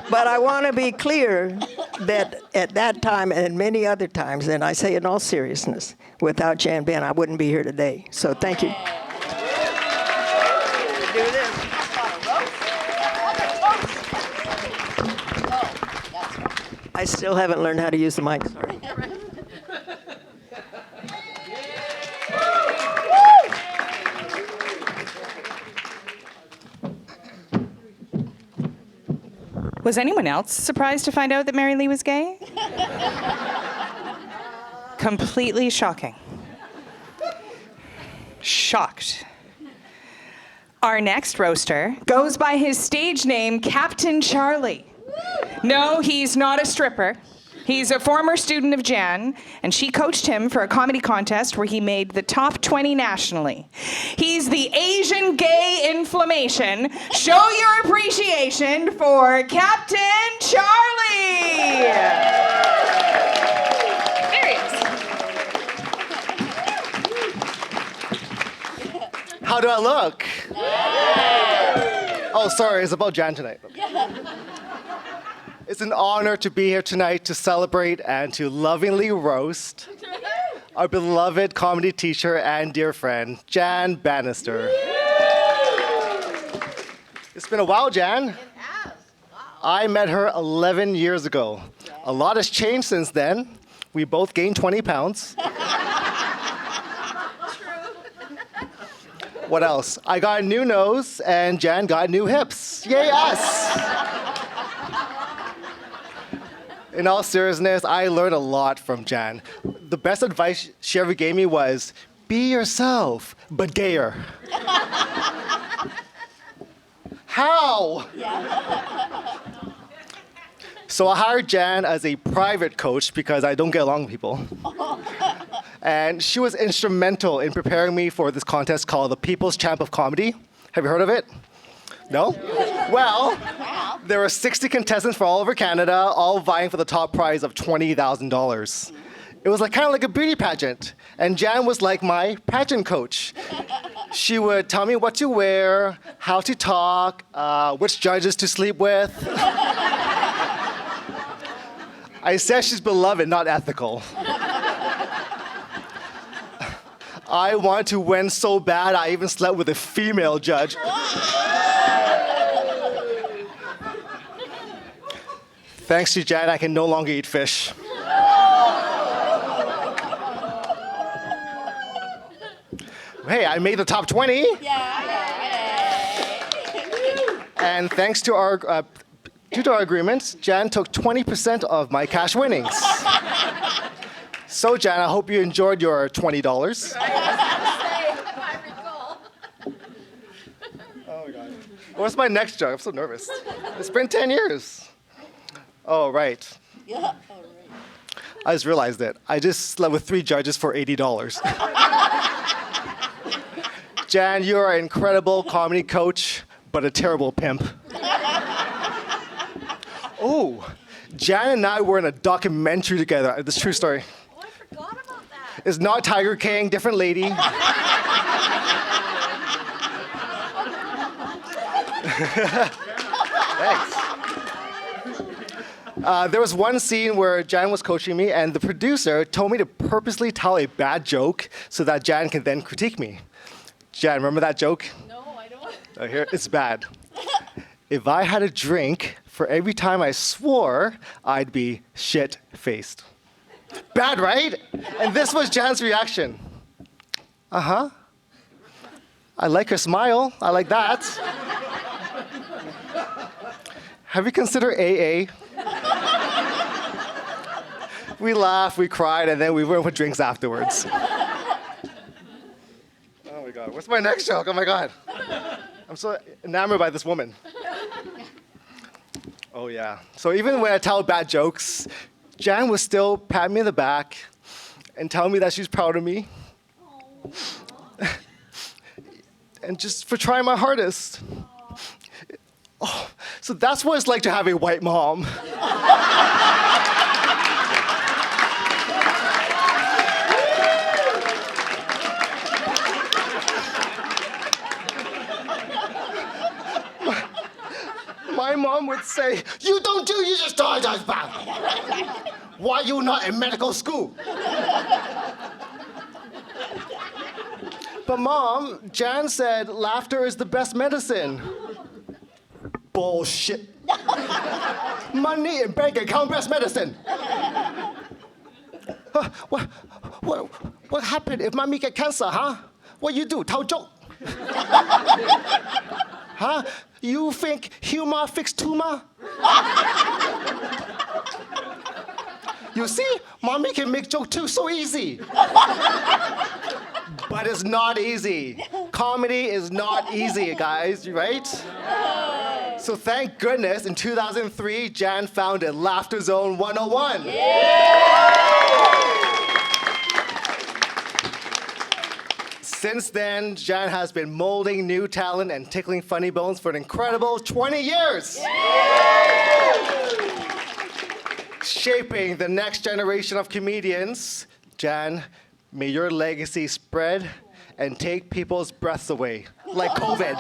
But I want to be clear that at that time and many other times, and I say in all seriousness, without Jan Ben, I wouldn't be here today. So thank you. Do this. I still haven't learned how to use the mic. Sorry. Was anyone else surprised to find out that Marylee was gay? Completely shocking. Shocked. Our next roaster goes by his stage name, Captain Charley. No, he's not a stripper. He's a former student of Jan, and she coached him for a comedy contest where he made the top 20 nationally. He's the Asian gay inflammation. Show your appreciation for Captain Charley. There he is. How do I look? Oh, sorry, it's about Jan tonight. It's an honor to be here tonight to celebrate and to lovingly roast our beloved comedy teacher and dear friend, Jan Bannister. It's been a while, Jan. It has. Wow. I met her 11 years ago. A lot has changed since then. We both gained 20 pounds. What else? I got a new nose, and Jan got new hips. Yay, us! In all seriousness, I learned a lot from Jan. The best advice she ever gave me was, be yourself, but gayer. How? Yeah. So I hired Jan as a private coach because I don't get along with people. And she was instrumental in preparing me for this contest called the People's Champ of Comedy. Have you heard of it? No? Well, there were 60 contestants from all over Canada, all vying for the top prize of $20,000. It was kind of like a beauty pageant, and Jan was like my pageant coach. She would tell me what to wear, how to talk, which judges to sleep with. I said she's beloved, not ethical. I want to win so bad, I even slept with a female judge. Thanks to Jan, I can no longer eat fish. Hey, I made the top 20. And thanks to our, due to our agreement, Jan took 20% of my cash winnings. So, Jan, I hope you enjoyed your $20. Oh my God. What's my next joke? I'm so nervous. It's been 10 years. Oh, right. I just realized it. I just slept with 3 judges for $80. Jan, you are an incredible comedy coach, but a terrible pimp. Oh, Jan and I were in a documentary together. This is a true story. Oh, I forgot about that. It's not Tiger King, different lady. Thanks. There was one scene where Jan was coaching me, and the producer told me to purposely tell a bad joke so that Jan can then critique me. Jan, remember that joke? No, I don't. Oh, here, it's bad. If I had a drink for every time I swore, I'd be shit-faced. Bad, right? And this was Jan's reaction. Uh-huh. I like her smile. I like that. Have you considered AA? We laughed, we cried, and then we went for drinks afterwards. Oh my God, what's my next joke? Oh my God. I'm so enamored by this woman. Oh yeah. So even when I tell bad jokes, Jan will still pat me in the back and tell me that she's proud of me. And just for trying my hardest. Oh, so that's what it's like to have a white mom. My mom would say, "You don't do, you just die, bad. Why you not in medical school?" But Mom, Jan said laughter is the best medicine. Bullshit. Money in bank account, best medicine. What happened if mommy get cancer, huh? What you do, tell joke? Huh? You think humor fix tumor? You see, mommy can make joke too, so easy. But it's not easy. Comedy is not easy, guys, right? So thank goodness in 2003, Jan founded Laughter Zone 101. Since then, Jan has been molding new talent and tickling funny bones for an incredible 20 years. Shaping the next generation of comedians. Jan, may your legacy spread and take people's breaths away, like COVID.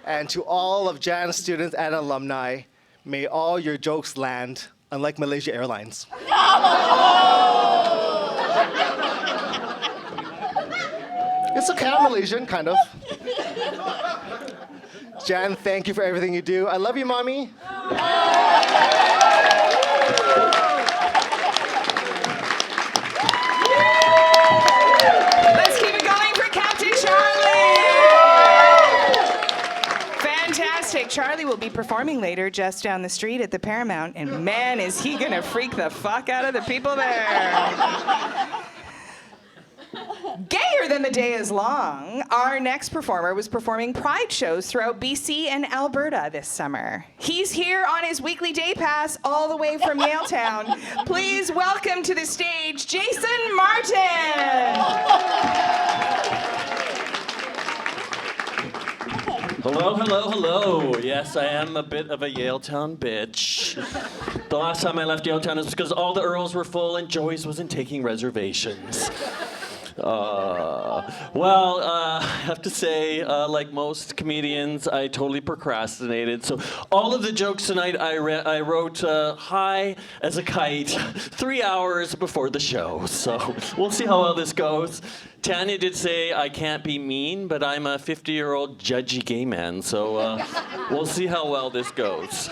And to all of Jan's students and alumni, may all your jokes land, unlike Malaysia Airlines. It's okay, I'm Malaysian, kind of. Jan, thank you for everything you do. I love you, Mommy. Let's keep it going for Captain Charley. Fantastic. Charley will be performing later just down the street at the Paramount, and man, is he gonna freak the fuck out of the people there. Gayer than the day is long, our next performer was performing pride shows throughout BC and Alberta this summer. He's here on his weekly day pass all the way from Yaletown. Please welcome to the stage, Jason Martin. Hello, hello, hello. Yes, I am a bit of a Yaletown bitch. The last time I left Yaletown is because all the Earls were full and Joey's wasn't taking reservations. I have to say, like most comedians, I totally procrastinated. So all of the jokes tonight I wrote high as a kite 3 hours before the show. So we'll see how well this goes. Tania did say I can't be mean, but I'm a 50-year-old judgy gay man. So we'll see how well this goes.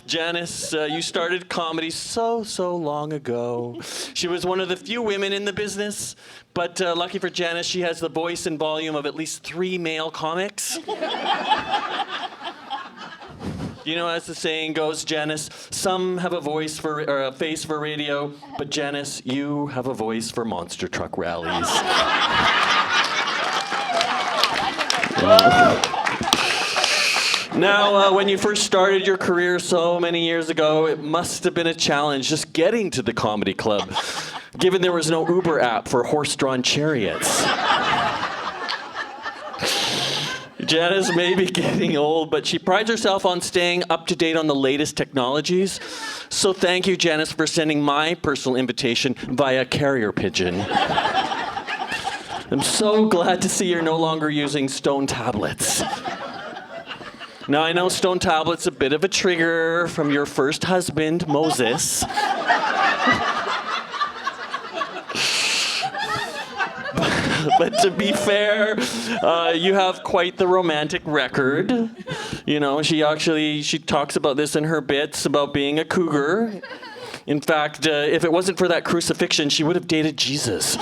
Janice, you started comedy so long ago. She was one of the few women in the business, but lucky for Janice, she has the voice and volume of at least 3 male comics. You know, as the saying goes, Janice, some have a voice for, or a face for radio, but Janice, you have a voice for monster truck rallies. Now, when you first started your career so many years ago, it must have been a challenge just getting to the comedy club, given there was no Uber app for horse-drawn chariots. Janice may be getting old, but she prides herself on staying up to date on the latest technologies. So thank you, Janice, for sending my personal invitation via carrier pigeon. I'm so glad to see you're no longer using stone tablets. Now, I know stone tablets a bit of a trigger from your first husband, Moses. But to be fair, you have quite the romantic record. You know, she talks about this in her bits about being a cougar. In fact, if it wasn't for that crucifixion, she would have dated Jesus.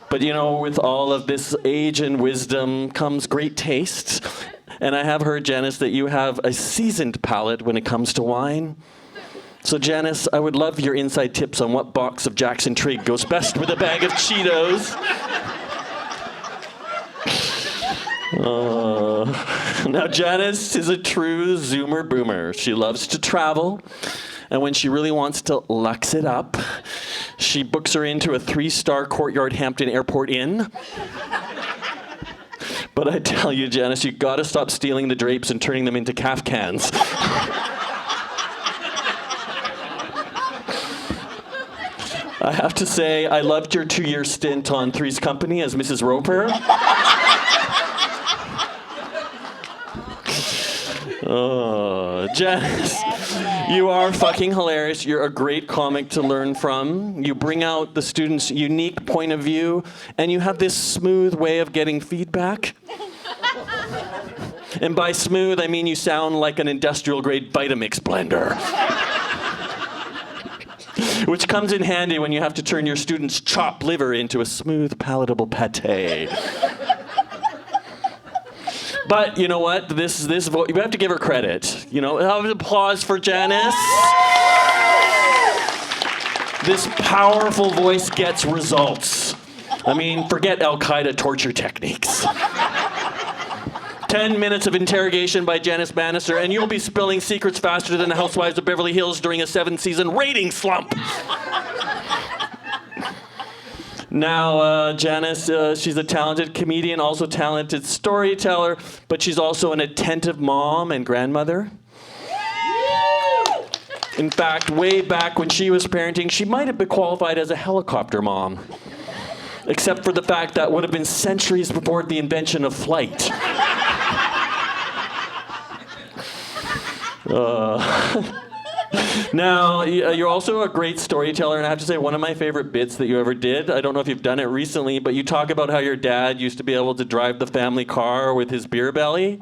But you know, with all of this age and wisdom comes great taste. And I have heard, Janice, that you have a seasoned palate when it comes to wine. So Janice, I would love your inside tips on what box of Jackson Trig goes best with a bag of Cheetos. Now Janice is a true Zoomer boomer. She loves to travel. And when she really wants to lux it up, she books her into a 3-star Courtyard Hampton Airport Inn. But I tell you, Janice, you gotta stop stealing the drapes and turning them into calf cans. I have to say, I loved your 2-year stint on Three's Company as Mrs. Roper. Oh, Janice, you are fucking hilarious. You're a great comic to learn from. You bring out the student's unique point of view, and you have this smooth way of getting feedback. And by smooth, I mean you sound like an industrial-grade Vitamix blender. Which comes in handy when you have to turn your student's chopped liver into a smooth, palatable pate. But you know what? This you have to give her credit. You know, have an applause for Janice. This powerful voice gets results. I mean, forget Al-Qaeda torture techniques. 10 minutes of interrogation by Janice Bannister, and you'll be spilling secrets faster than the Housewives of Beverly Hills during a 7-season rating slump. Now, Janice, she's a talented comedian, also talented storyteller, but she's also an attentive mom and grandmother. In fact, way back when she was parenting, she might have been qualified as a helicopter mom. Except for the fact that would have been centuries before the invention of flight. Now, you're also a great storyteller, and I have to say, one of my favorite bits that you ever did, I don't know if you've done it recently, but you talk about how your dad used to be able to drive the family car with his beer belly.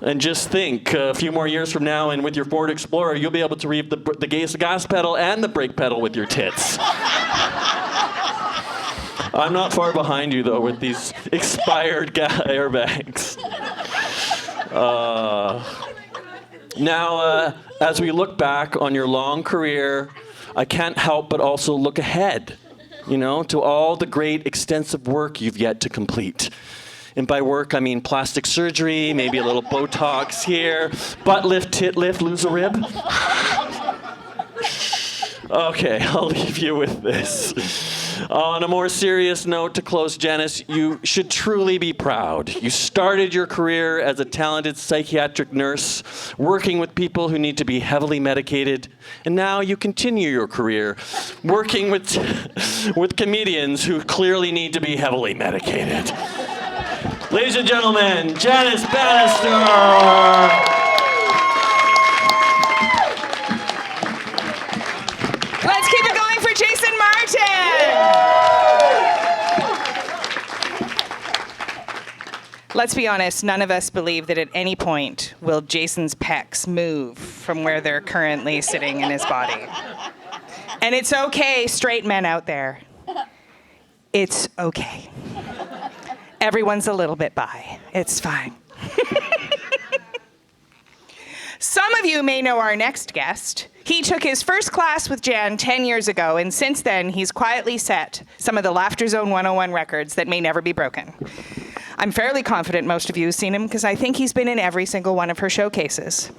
And just think, a few more years from now, and with your Ford Explorer, you'll be able to read the gas pedal and the brake pedal with your tits. I'm not far behind you, though, with these expired airbags. Now, as we look back on your long career, I can't help but also look ahead, you know, to all the great extensive work you've yet to complete. And by work, I mean plastic surgery, maybe a little Botox here, butt lift, tit lift, lose a rib. Okay, I'll leave you with this. On a more serious note to close, Janice, you should truly be proud. You started your career as a talented psychiatric nurse, working with people who need to be heavily medicated, and now you continue your career working with comedians who clearly need to be heavily medicated. Ladies and gentlemen, Janice Bannister. Let's keep it going for Jason Martin. Let's be honest, none of us believe that at any point will Jason's pecs move from where they're currently sitting in his body. And it's okay, straight men out there. It's okay. Everyone's a little bit bi. It's fine. Some of you may know our next guest. He took his first class with Jan 10 years ago, and since then, he's quietly set some of the Laughter Zone 101 records that may never be broken. I'm fairly confident most of you have seen him because I think he's been in every single one of her showcases.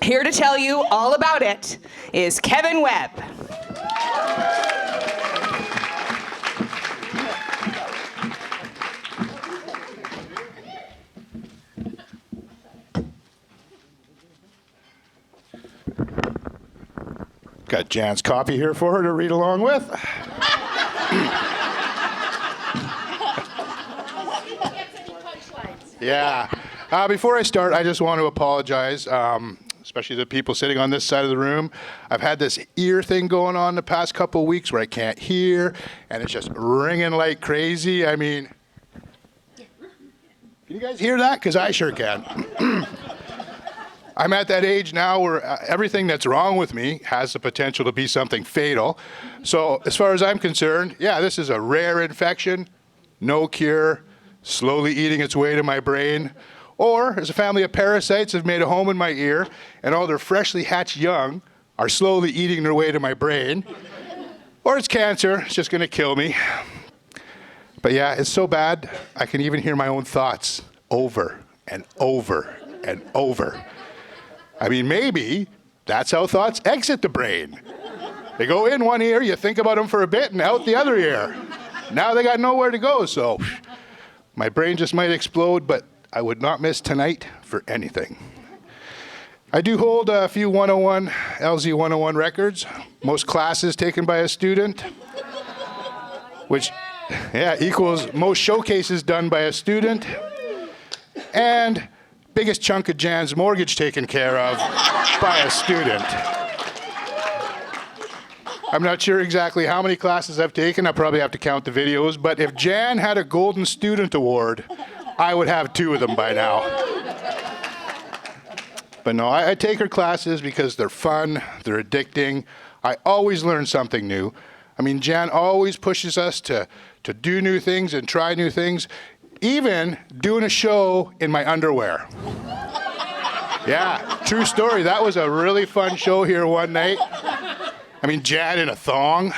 Here to tell you all about it is Kevin Webb. Got Jan's copy here for her to read along with. Yeah. Before I start, I just want to apologize, especially the people sitting on this side of the room. I've had this ear thing going on the past couple of weeks where I can't hear, and it's just ringing like crazy. I mean, can you guys hear that? Because I sure can. I'm at that age now where everything that's wrong with me has the potential to be something fatal. So as far as I'm concerned, yeah, this is a rare infection, no cure, slowly eating its way to my brain. Or as a family of parasites have made a home in my ear, and all their freshly hatched young are slowly eating their way to my brain. Or it's cancer, it's just gonna kill me. But yeah, it's so bad, I can even hear my own thoughts over and over and over. I mean, maybe that's how thoughts exit the brain. They go in one ear, you think about them for a bit, and out the other ear. Now they got nowhere to go, so my brain just might explode, but I would not miss tonight for anything. I do hold a few 101, LZ 101 records, most classes taken by a student, which equals most showcases done by a student, and biggest chunk of Jan's mortgage taken care of by a student. I'm not sure exactly how many classes I've taken. I probably have to count the videos, but if Jan had a Golden Student Award, I would have 2 of them by now. But no, I take her classes because they're fun, they're addicting. I always learn something new. I mean, Jan always pushes us to do new things and try new things. Even doing a show in my underwear. Yeah, true story. That was a really fun show here one night. I mean, Jan in a thong.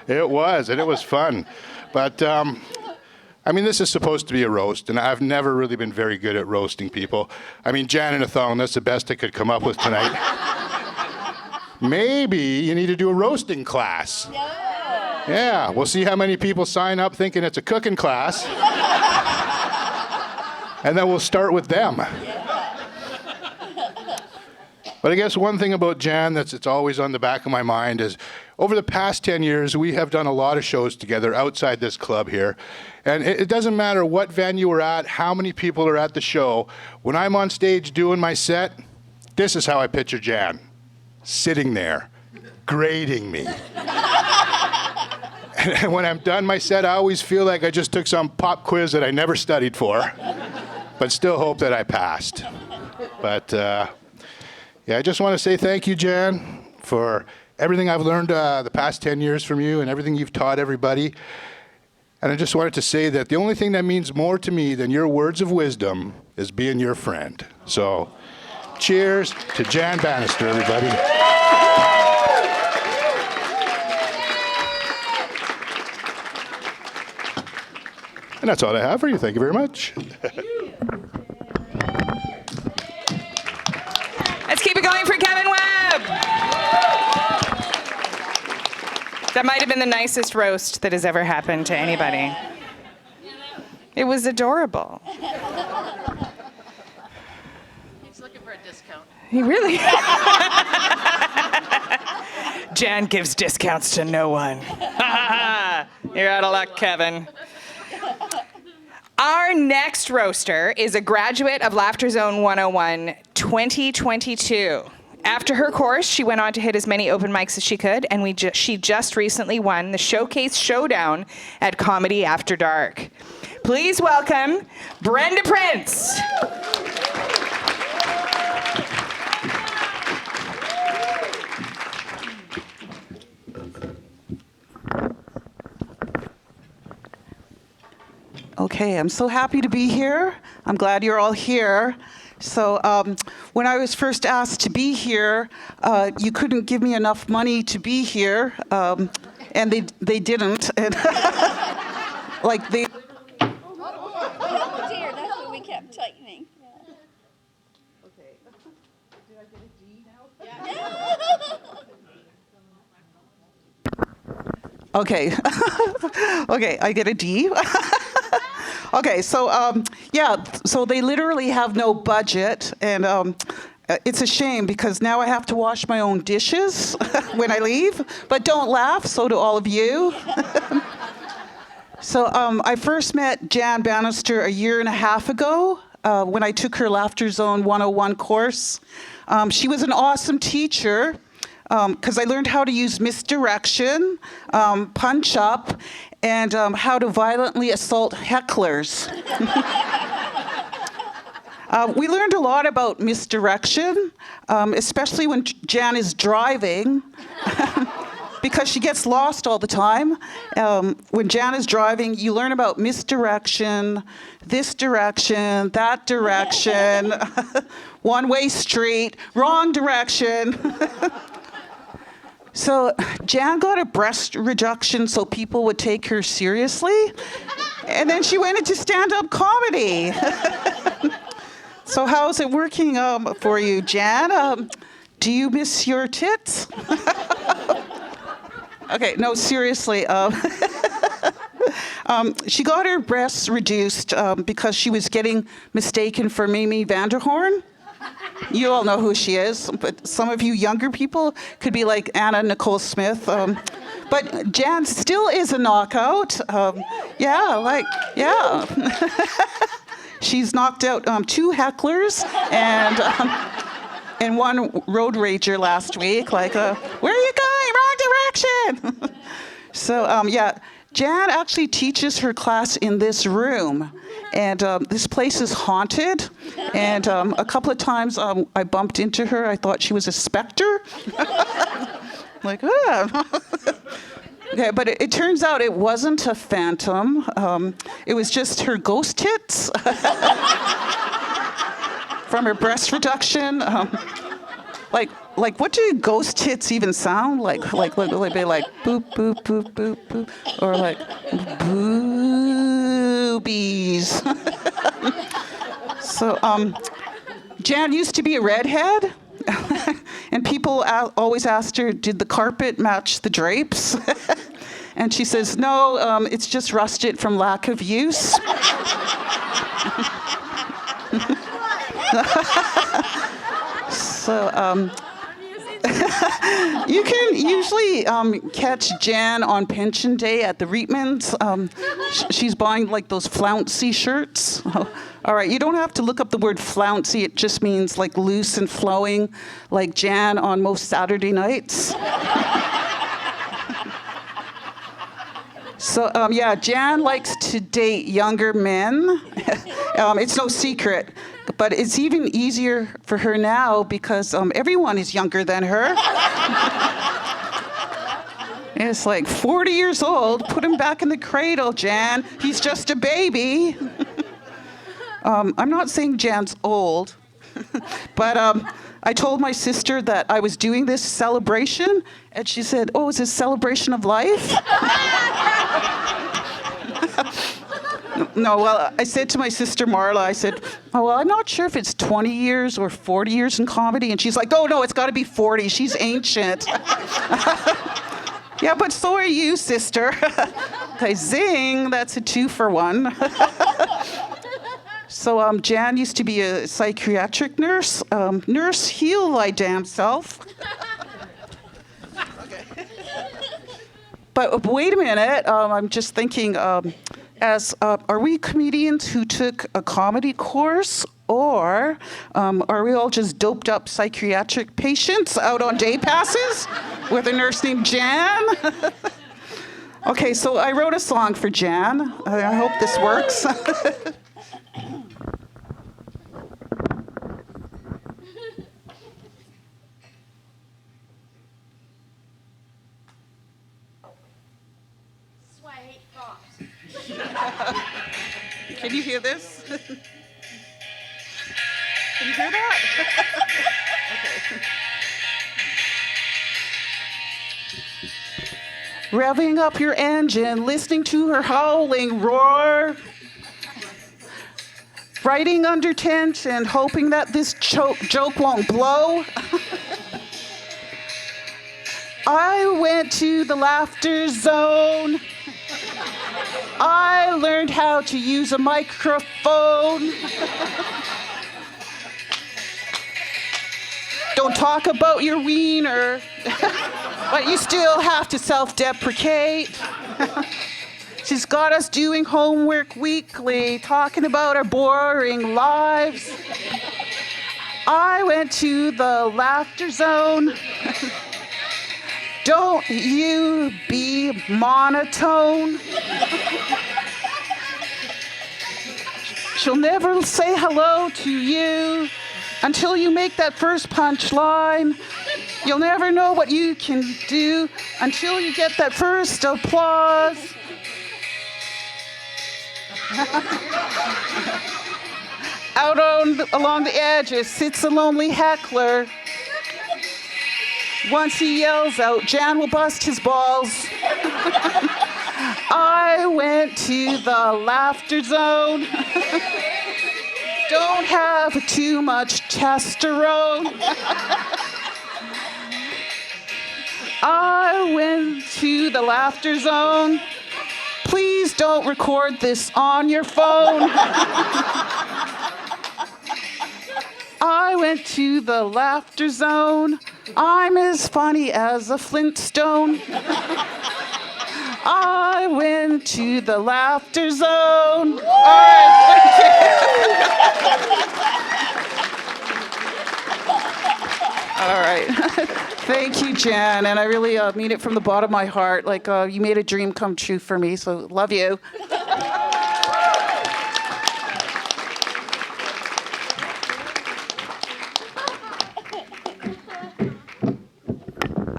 It was, and it was fun. But, I mean, this is supposed to be a roast, and I've never really been very good at roasting people. I mean, Jan in a thong, that's the best I could come up with tonight. Maybe you need to do a roasting class. Yeah, we'll see how many people sign up thinking it's a cooking class. And then we'll start with them. But I guess one thing about Jan it's always on the back of my mind is over the past 10 years, we have done a lot of shows together outside this club here. And it doesn't matter what venue we're at, how many people are at the show. When I'm on stage doing my set, this is how I picture Jan. Sitting there, grading me. And when I'm done my set, I always feel like I just took some pop quiz that I never studied for, but still hope that I passed. But I just want to say thank you, Jan, for everything I've learned the past 10 years from you and everything you've taught everybody. And I just wanted to say that the only thing that means more to me than your words of wisdom is being your friend. So, cheers to Jan Bannister, everybody. And that's all I have for you. Thank you very much. Let's keep it going for Kevin Webb. That might have been the nicest roast that has ever happened to anybody. It was adorable. He's looking for a discount. He really. Jan gives discounts to no one. You're out of luck, Kevin. Our next roaster is a graduate of Laughter Zone 101 2022. After her course, she went on to hit as many open mics as she could, and she just recently won the Showcase Showdown at Comedy After Dark. Please welcome Brenda Prince. Okay, I'm so happy to be here. I'm glad you're all here. So when I was first asked to be here, you couldn't give me enough money to be here, and they didn't. And like they. Oh dear, that's what we kept tightening. Okay. Did I get a D now? Yeah. Okay. Okay, I get a D. Okay, so so they literally have no budget, and it's a shame because now I have to wash my own dishes when I leave. But don't laugh, so do all of you. So I first met Jan Bannister a year and a half ago when I took her Laughter Zone 101 course. She was an awesome teacher because I learned how to use misdirection, punch up, and how to violently assault hecklers. We learned a lot about misdirection, especially when Jan is driving, because she gets lost all the time. When Jan is driving, you learn about misdirection, this direction, that direction, one-way street, wrong direction. So Jan got a breast reduction so people would take her seriously, and then she went into stand-up comedy. So how's it working for you, Jan? Do you miss your tits? Okay, no, seriously. She got her breasts reduced because she was getting mistaken for Mimi Vanderhorn. You all know who she is, but some of you younger people could be like Anna Nicole Smith. But Jan still is a knockout. Yeah. She's knocked out 2 hecklers and one road rager last week. Like, where are you going? Wrong direction. So, Jan actually teaches her class in this room. And this place is haunted. And a couple of times I bumped into her. I thought she was a specter. Like, Okay, but it turns out it wasn't a phantom. It was just her ghost tits from her breast reduction. Like, what do ghost tits even sound like? Like be like boop, boop, boop, boop, boop, or like boobies. So, Jan used to be a redhead, and people always asked her, did the carpet match the drapes? And she says, no, it's just rusted from lack of use. So, you can usually catch Jan on pension day at the Reitmans. She's buying like those flouncy shirts. All right, you don't have to look up the word flouncy. It just means like loose and flowing, like Jan on most Saturday nights. So, Jan likes to date younger men. It's no secret. But it's even easier for her now because everyone is younger than her. And it's like 40 years old. Put him back in the cradle, Jan. He's just a baby. I'm not saying Jan's old, but I told my sister that I was doing this celebration, and she said, "Oh, is this celebration of life?" No, well, I said to my sister Marla, I said, "Oh, well, I'm not sure if it's 20 years or 40 years in comedy." And she's like, "Oh, no, it's got to be 40. She's ancient." Yeah, but so are you, sister. Okay, zing, that's a 2-for-1. So Jan used to be a psychiatric nurse. Nurse, heal thy damn self. Okay. But wait a minute, I'm just thinking, are we comedians who took a comedy course, or are we all just doped up psychiatric patients out on day passes with a nurse named Jan? Okay, so I wrote a song for Jan. I hope this works. Can you hear this? Can you hear that? Okay. Revving up your engine, listening to her howling roar. Writing under tension, hoping that this joke won't blow. I went to the laughter zone. I learned how to use a microphone. Don't talk about your wiener, but you still have to self-deprecate. She's got us doing homework weekly, talking about our boring lives. I went to the laughter zone. Don't you be monotone. She'll never say hello to you until you make that first punchline. You'll never know what you can do until you get that first applause. Out along the edges sits a lonely heckler. Once he yells out, Jan will bust his balls. I went to the laughter zone. Don't have too much testosterone. I went to the laughter zone. Please don't record this on your phone. I went to the laughter zone. I'm as funny as a Flintstone. I went to the laughter zone. All right, all right. Thank you, Jan, and I really mean it from the bottom of my heart. Like, you made a dream come true for me, so love you.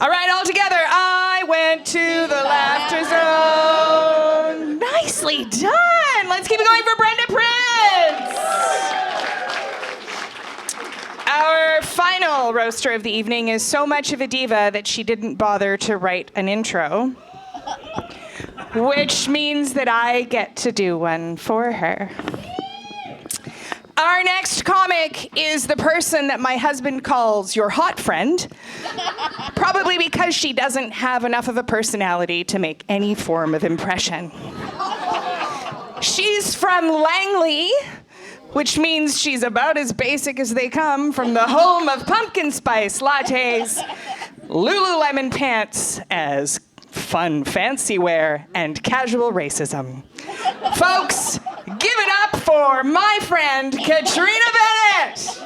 All right, all together. I went to the laughter zone. Nicely done. Let's keep it going for Brenda Prince. Our final roaster of the evening is so much of a diva that she didn't bother to write an intro, which means that I get to do one for her. Our next comic is the person that my husband calls your hot friend, probably because she doesn't have enough of a personality to make any form of impression. She's from Langley, which means she's about as basic as they come, from the home of pumpkin spice lattes, Lululemon pants as fun fancy wear, and casual racism. Folks, give it up for my friend, Katrina Bennett.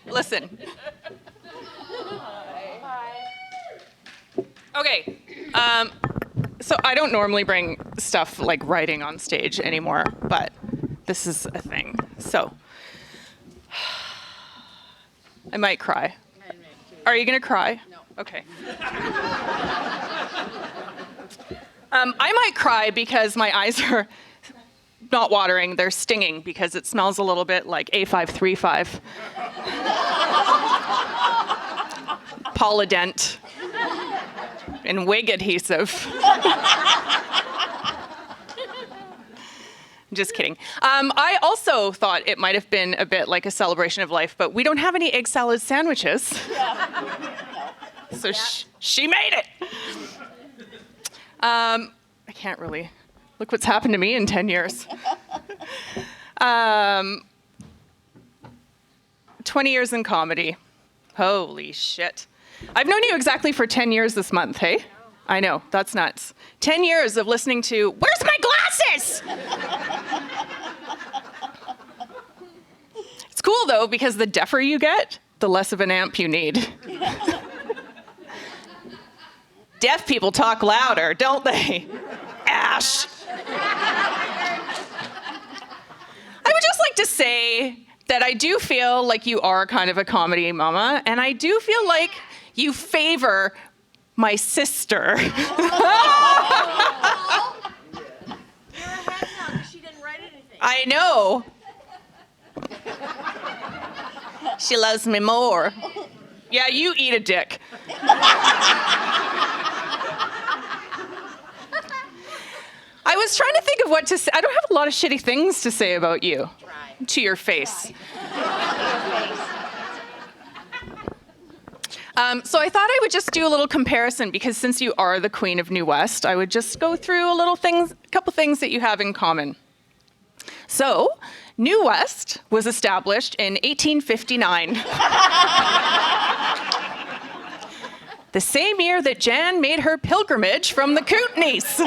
Listen. Okay. So I don't normally bring stuff like writing on stage anymore, but this is a thing. So I might cry. Are you gonna cry? No. Okay. I might cry because my eyes are not watering, they're stinging because it smells a little bit like A535. Polydent and wig adhesive. Just kidding. I also thought it might have been a bit like a celebration of life, but we don't have any egg salad sandwiches. So she made it. I can't really. Look what's happened to me in 10 years. 20 years in comedy. Holy shit. I've known you exactly for 10 years this month, hey? I know, that's nuts. 10 years of listening to, where's my glasses? It's cool though, because the deafer you get, the less of an amp you need. Deaf people talk louder, don't they? Ash. I would just like to say that I do feel like you are kind of a comedy mama, and I do feel like you favor my sister. She didn't write anything. I know. She loves me more. Yeah, you eat a dick. I was trying to think of what to say. I don't have a lot of shitty things to say about you. To your face. So I thought I would just do a little comparison because since you are the Queen of New West, I would just go through a couple things that you have in common. So, New West was established in 1859. The same year that Jan made her pilgrimage from the Kootenays.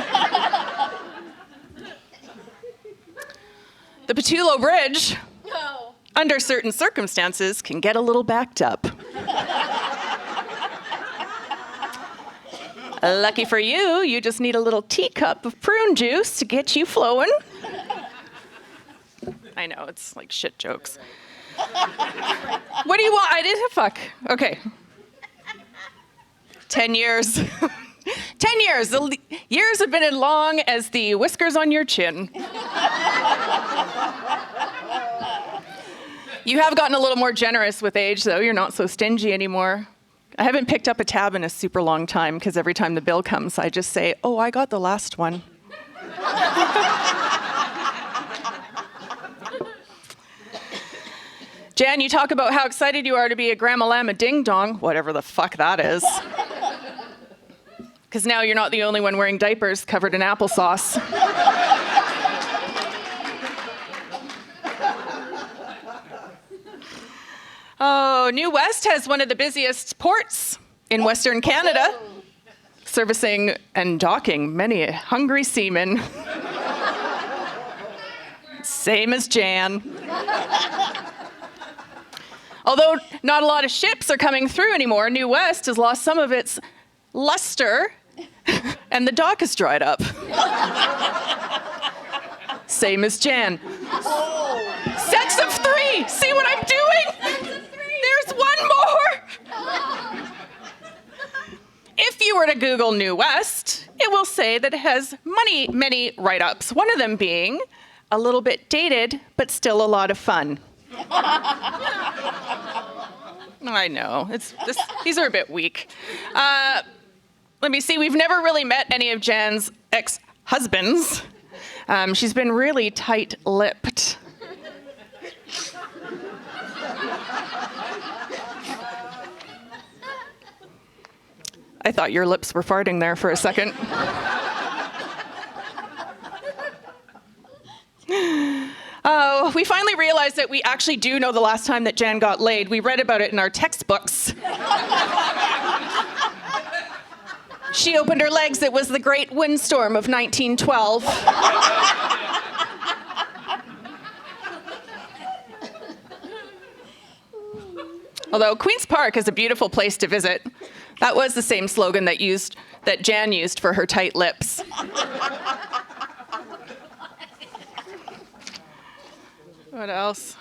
The Pattullo Bridge, under certain circumstances, can get a little backed up. Lucky for you, you just need a little teacup of prune juice to get you flowing. I know, it's like shit jokes. What do you want? I didn't fuck. Okay. 10 years. 10 years. The years have been as long as the whiskers on your chin. You have gotten a little more generous with age, though. You're not so stingy anymore. I haven't picked up a tab in a super long time because every time the bill comes, I just say, oh, I got the last one. Jan, you talk about how excited you are to be a Grandma Llama Ding Dong, whatever the fuck that is. Because now you're not the only one wearing diapers covered in applesauce. Oh, New West has one of the busiest ports in Western Canada, servicing and docking many hungry seamen. Same as Jan. Although not a lot of ships are coming through anymore, New West has lost some of its luster, and the dock has dried up. Same as Jan. Sets of 3! See what I'm doing? There's one more! If you were to Google New West, it will say that it has many write-ups, one of them being a little bit dated, but still a lot of fun. I know, these are a bit weak. Let me see, we've never really met any of Jan's ex-husbands. She's been really tight-lipped. I thought your lips were farting there for a second. Oh, we finally realized that we actually do know the last time that Jan got laid. We read about it in our textbooks. She opened her legs. It was the Great Windstorm of 1912. Although Queen's Park is a beautiful place to visit. That was the same slogan that Jan used for her tight lips. What else?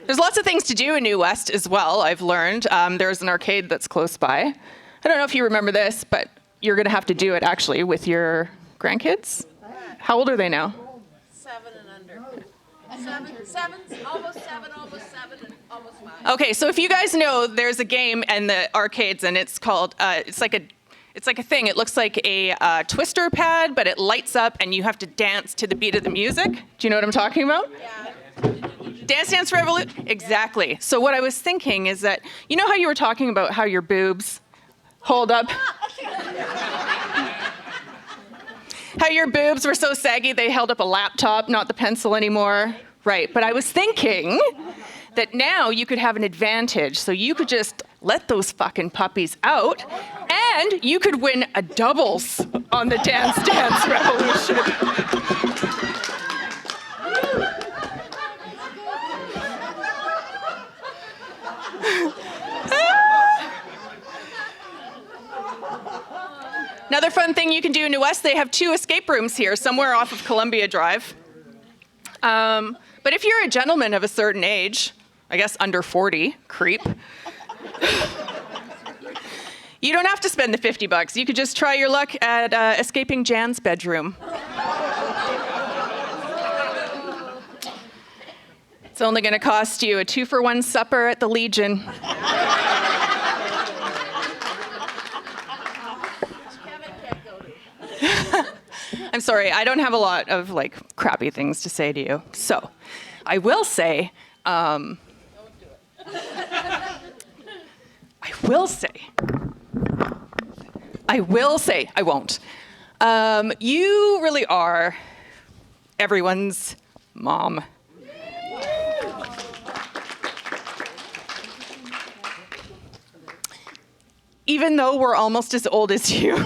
There's lots of things to do in New West as well, I've learned. There's an arcade that's close by. I don't know if you remember this, but you're going to have to do it actually with your grandkids. How old are they now? 7 and under. Almost 7, and almost 5. Okay, so if you guys know, there's a game in the arcades, and it's called, it's It's like a thing. It looks like a twister pad, but it lights up and you have to dance to the beat of the music. Do you know what I'm talking about? Yeah. Dance Revolution. Exactly. So what I was thinking is that, you know how you were talking about how your boobs hold up? How your boobs were so saggy they held up a laptop, not the pencil anymore. Right. But I was thinking that now you could have an advantage. So you could just let those fucking puppies out, and you could win a doubles on the Dance Revolution. Another fun thing you can do in New West, they have 2 escape rooms here, somewhere off of Columbia Drive. But if you're a gentleman of a certain age, I guess under 40, creep, you don't have to spend the $50. You could just try your luck at escaping Jan's bedroom. It's only going to cost you a 2-for-1 supper at the Legion. I'm sorry, I don't have a lot of crappy things to say to you. So, I will say, I won't. You really are everyone's mom. Even though we're almost as old as you.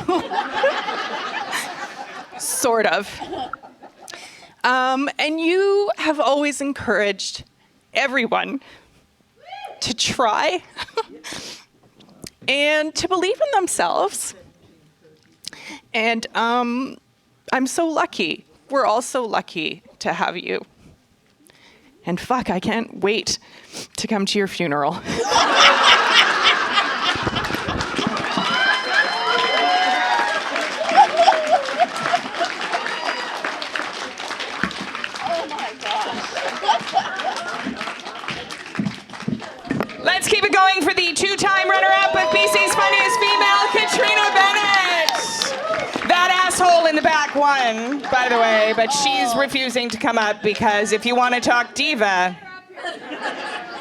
Sort of. And you have always encouraged everyone to try and to believe in themselves. And I'm so lucky. We're all so lucky to have you. And fuck, I can't wait to come to your funeral. Let's keep it going for the 2-time runner-up with BC's funniest female, Katrina Bennett. That asshole in the back won, by the way, but she's refusing to come up because if you want to talk diva,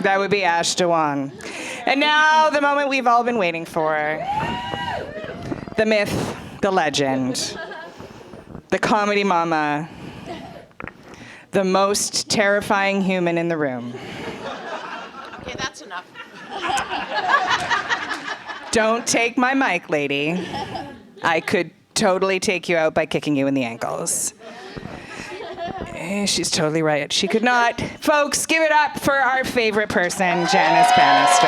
that would be Ash Dewan. And now the moment we've all been waiting for. The myth, the legend, the comedy mama, the most terrifying human in the room. Okay, that's enough. Don't take my mic, lady. I could totally take you out by kicking you in the ankles. She's totally right. She could not. Folks, give it up for our favorite person, Janice Bannister.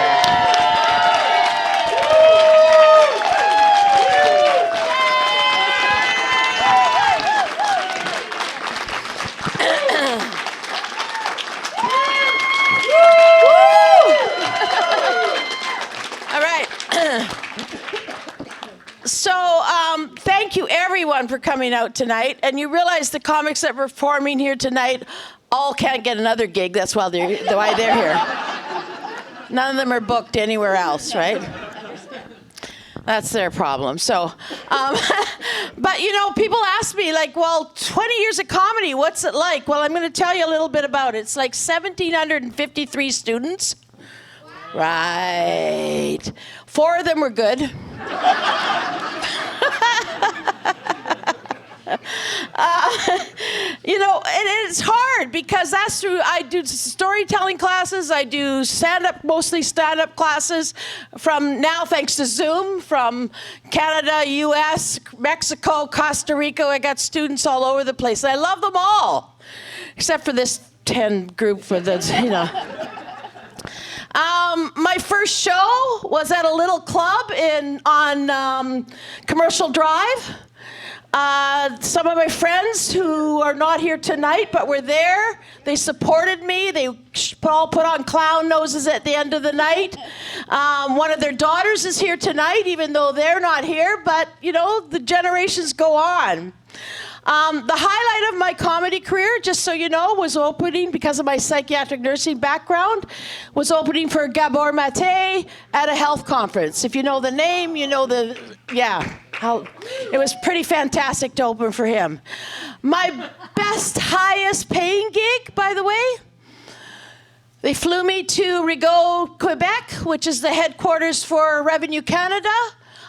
Thank you, everyone, for coming out tonight. And you realize the comics that were performing here tonight all can't get another gig. That's why they're here. None of them are booked anywhere else, right? That's their problem. So, but people ask me, 20 years of comedy, what's it like? Well, I'm going to tell you a little bit about it. It's 1,753 students. Wow. Right. 4 of them were good. And it's hard because that's through, I do storytelling classes, I do mostly stand-up classes from now, thanks to Zoom, from Canada, US, Mexico, Costa Rica. I got students all over the place. I love them all, except for this 10 group for the, my first show was at a little club on Commercial Drive. Some of my friends who are not here tonight but were there, they supported me. They all put on clown noses at the end of the night. One of their daughters is here tonight, even though they're not here, but, the generations go on. The highlight of my comedy career, just so you know, was opening, because of my psychiatric nursing background, was opening for Gabor Mate at a health conference. If you know the name, you know the, it was pretty fantastic to open for him. My best, highest paying gig, by the way, they flew me to Rigaud, Quebec, which is the headquarters for Revenue Canada.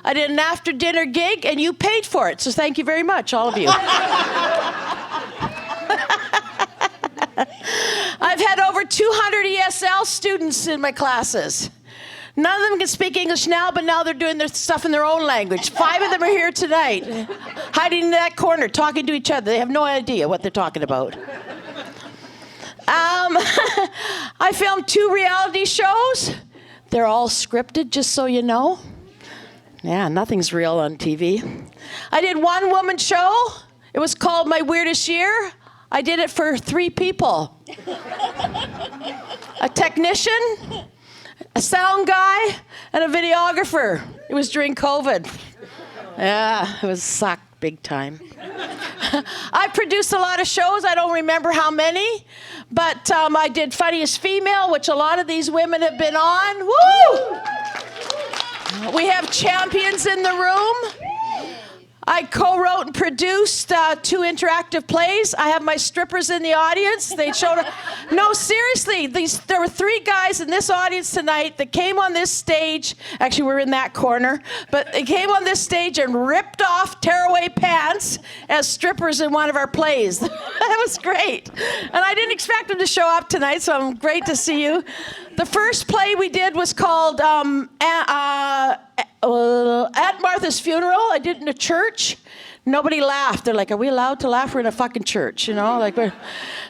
I did an after-dinner gig, and you paid for it, so thank you very much, all of you. I've had over 200 ESL students in my classes. None of them can speak English now, but now they're doing their stuff in their own language. 5 of them are here tonight, hiding in that corner, talking to each other. They have no idea what they're talking about. I filmed 2 reality shows. They're all scripted, just so you know. Yeah, nothing's real on TV. I did 1 woman show. It was called My Weirdest Year. I did it for 3 people. A technician, a sound guy, and a videographer. It was during COVID. Yeah, it was sucked big time. I produced a lot of shows. I don't remember how many, but I did Funniest Female, which a lot of these women have been on. Woo! We have champions in the room. I co-wrote and produced 2 interactive plays. I have my strippers in the audience. They showed. No, seriously, there were 3 guys in this audience tonight that came on this stage. Actually, we're in that corner, but they came on this stage and ripped off tearaway pants as strippers in one of our plays. That was great, and I didn't expect them to show up tonight, so I'm great to see you. The first play we did was called At Martha's Funeral. I did it in a church. Nobody laughed. They're like, are we allowed to laugh? We're in a fucking church, you know?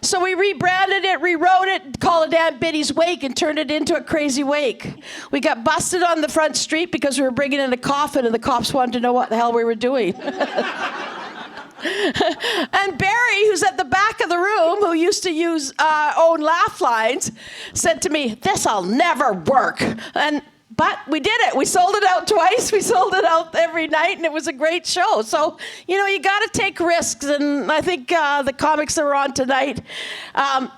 So we rebranded it, rewrote it, called it Aunt Biddy's Wake, and turned it into a crazy wake. We got busted on the front street because we were bringing in a coffin, and the cops wanted to know what the hell we were doing. And Barry, who's at the back of the room, who used to use own laugh lines, said to me, this'll never work. But we did it. We sold it out twice. We sold it out every night, and it was a great show. So, you know, you got to take risks, and I think the comics that were on tonight,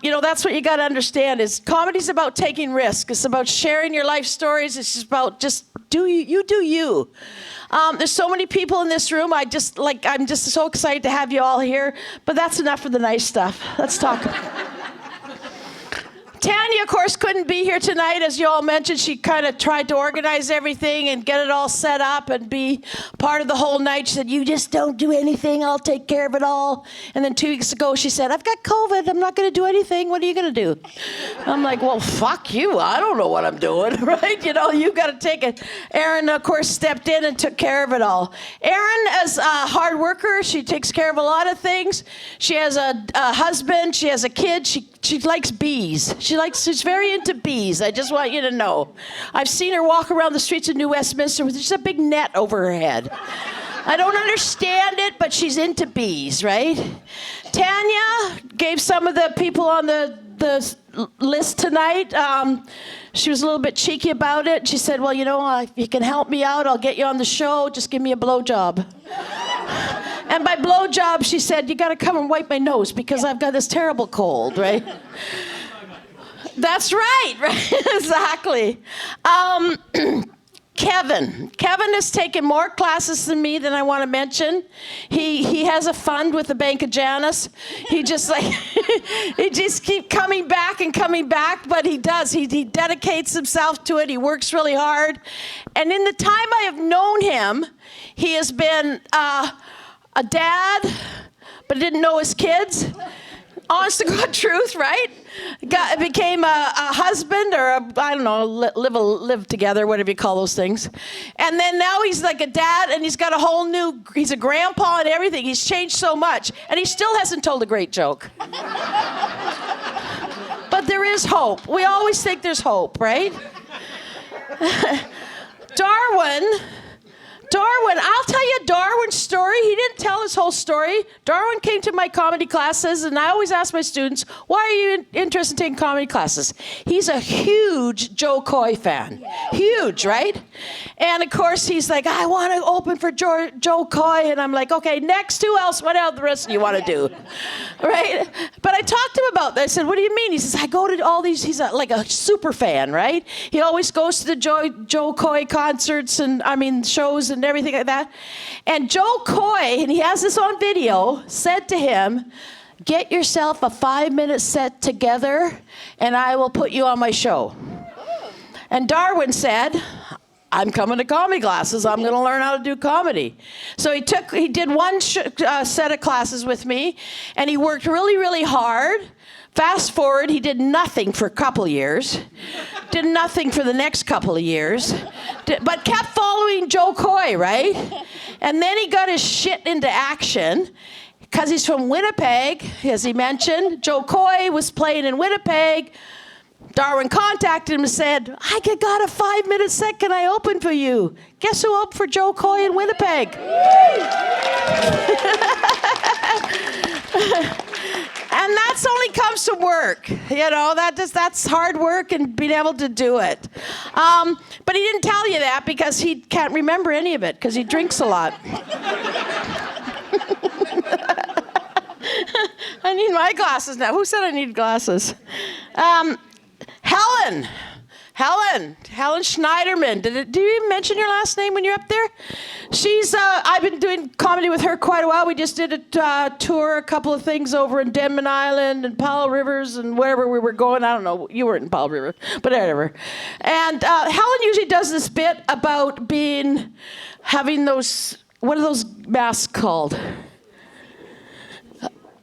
you know, that's what you got to understand is comedy's about taking risks. It's about sharing your life stories. It's just about do you. There's so many people in this room. I'm just so excited to have you all here. But that's enough of the nice stuff. Let's talk. Tania, of course, couldn't be here tonight. As you all mentioned, she kind of tried to organize everything and get it all set up and be part of the whole night. She said, you just don't do anything. I'll take care of it all. And then 2 weeks ago, she said, I've got COVID. I'm not going to do anything. What are you going to do? I'm like, well, fuck you. I don't know what I'm doing, right? You know, you got to take it. Erin, of course, stepped in and took care of it all. Erin, as a hard worker, she takes care of a lot of things. She has a husband. She has a kid. She likes bees. She's very into bees. I just want you to know. I've seen her walk around the streets of New Westminster with just a big net over her head. I don't understand it, but she's into bees, right? Tania gave some of the people on the list tonight. She was a little bit cheeky about it. She said, well, you know, if you can help me out, I'll get you on the show. Just give me a blowjob. And by blowjob, she said, you got to come and wipe my nose because I've got this terrible cold, right? That's right? Exactly. Kevin has taken more classes than me than I want to mention. He has a fund with the Bank of Janice. He just keeps coming back and coming back, but he does. He dedicates himself to it. He works really hard. And in the time I have known him, he has been a dad, but didn't know his kids. Honest to God truth, right? Became a husband or I don't know, live together, whatever you call those things. And then now he's like a dad and he's got a whole new, he's a grandpa and everything. He's changed so much. And he still hasn't told a great joke. But there is hope. We always think there's hope, right? Darwin Darwin, I'll tell you Darwin's story. He didn't tell his whole story. Darwin came to my comedy classes, and I always ask my students, why are you interested in taking comedy classes? He's a huge Joe Coy fan. Huge, right? And of course, he's like, I want to open for Joe Coy. And I'm like, okay, next, who else? What else the rest of you want to do? Right? But I talked to him about that. I said, what do you mean? He says, I go to all these, he's like a super fan, right? He always goes to the Joe Coy concerts and, shows and everything like that. And Joe Coy, and he has this on video, said to him, get yourself a 5-minute set together and I will put you on my show. And Darwin said, I'm coming to comedy classes. I'm going to learn how to do comedy. So he did one set of classes with me, and he worked really, really hard. Fast forward, he did nothing for a couple of years, did nothing for the next couple of years, but kept following Joe Coy, right? And then he got his shit into action because he's from Winnipeg, as he mentioned. Joe Coy was playing in Winnipeg. Darwin contacted him and said, I got a 5-minute set, can I open for you? Guess who opened for Joe Coy in Winnipeg? And that's only comes from work. That's hard work and being able to do it. But he didn't tell you that because he can't remember any of it because he drinks a lot. I need my glasses now. Who said I need glasses? Helen Schneiderman. Did you even mention your last name when you're up there? I've been doing comedy with her quite a while. We just did a tour, a couple of things over in Denman Island and Powell Rivers and wherever we were going. I don't know. You weren't in Powell River, but whatever. And Helen usually does this bit about having those, what are those masks called?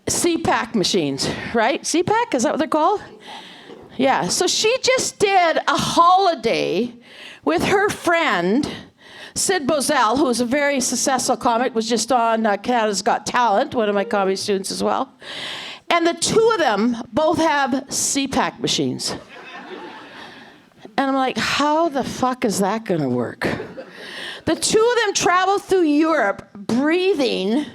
CPAC machines, right? CPAC, is that what they're called? Yeah, so she just did a holiday with her friend, Sid Bozell, who is a very successful comic, was just on Canada's Got Talent, one of my comedy students as well. And the two of them both have CPAC machines. And I'm like, how the fuck is that gonna work? The two of them travel through Europe breathing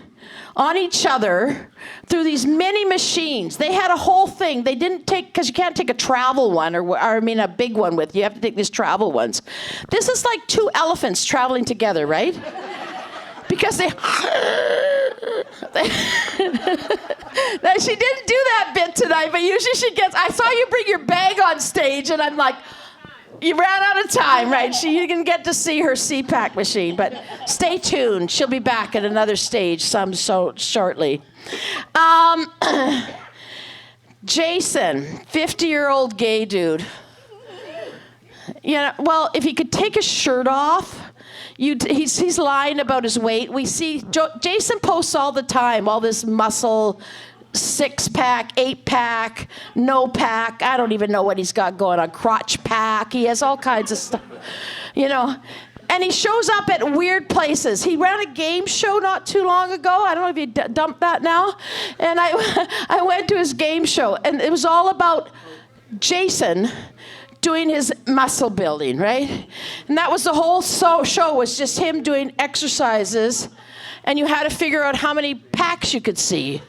on each other through these many machines. They had a whole thing. They didn't take, because you can't take a travel one, or a big one with you. You have to take these travel ones. This is like two elephants traveling together, right? Because she didn't do that bit tonight, but usually she gets, I saw you bring your bag on stage, and I'm like, you ran out of time, right? You can get to see her CPAC machine, but stay tuned. She'll be back at another stage shortly. Jason, 50-year-old gay dude. Well, if he could take his shirt off, he's lying about his weight. We see Jason posts all the time, all this muscle, 6-pack, 8-pack, no pack. I don't even know what he's got going on. Crotch pack. He has all kinds of stuff, And he shows up at weird places. He ran a game show not too long ago. I don't know if he dumped that now. And I went to his game show, and it was all about Jason doing his muscle building, right? And that was the whole show, was just him doing exercises, and you had to figure out how many packs you could see.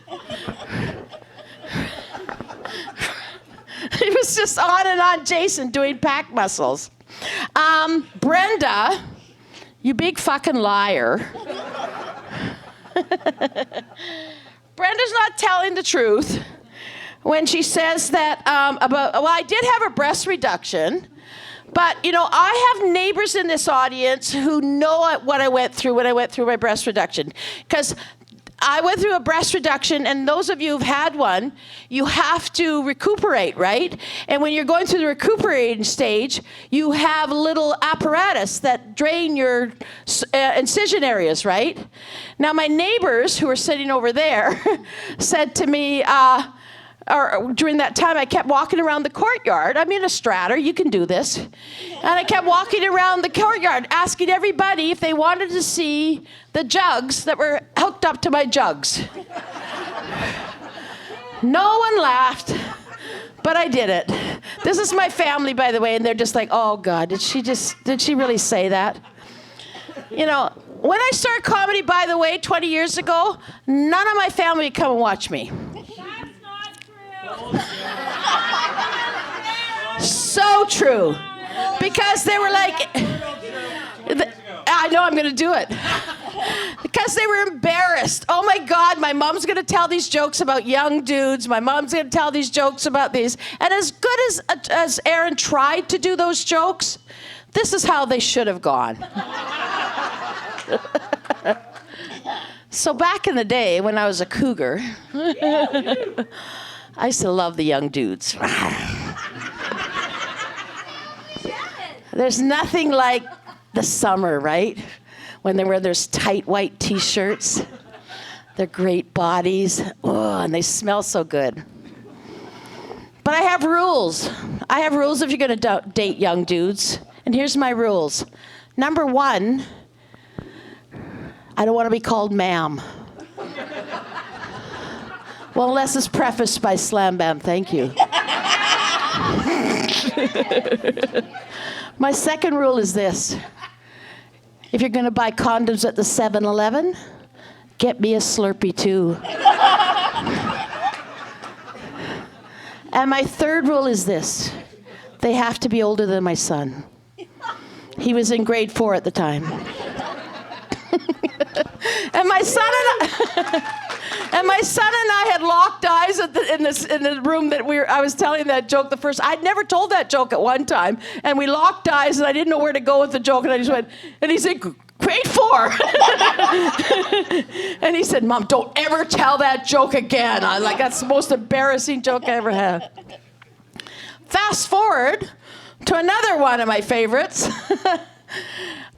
It was just on and on, Jason doing pack muscles. Brenda, you big fucking liar. Brenda's not telling the truth when she says that I did have a breast reduction, but I have neighbors in this audience who know what I went through when I went through my breast reduction, because I went through a breast reduction, and those of you who've had one, you have to recuperate, right? And when you're going through the recuperating stage, you have little apparatus that drain your incision areas, right? Now, my neighbors who are sitting over there said to me, or during that time, I kept walking around the courtyard. I'm in a stratter, you can do this. And I kept walking around the courtyard, asking everybody if they wanted to see the jugs that were hooked up to my jugs. No one laughed, but I did it. This is my family, by the way, and they're just like, oh God, did she really say that? When I started comedy, by the way, 20 years ago, none of my family would come and watch me. So true. Because they were like, I know I'm going to do it. Because they were embarrassed. Oh my God, my mom's going to tell these jokes about young dudes. My mom's going to tell these jokes about these. And as good as Erin tried to do those jokes, this is how they should have gone. So back in the day when I was a cougar, I used to love the young dudes. There's nothing like the summer, right? When they wear those tight white t-shirts, their great bodies, and they smell so good. But I have rules. I have rules if you're going to date young dudes. And here's my rules. Number 1, I don't want to be called ma'am. Well, unless it's prefaced by Slam Bam, thank you. My second rule is this. If you're going to buy condoms at the 7-Eleven, get me a Slurpee too. And my third rule is this. They have to be older than my son. He was in grade 4 at the time. And my son and I had locked eyes in the room that I was telling that joke the first. I'd never told that joke at one time, and we locked eyes, and I didn't know where to go with the joke, and I just went, and he said, grade 4. And he said, Mom, don't ever tell that joke again. I like, that's the most embarrassing joke I ever had. Fast forward to another one of my favorites.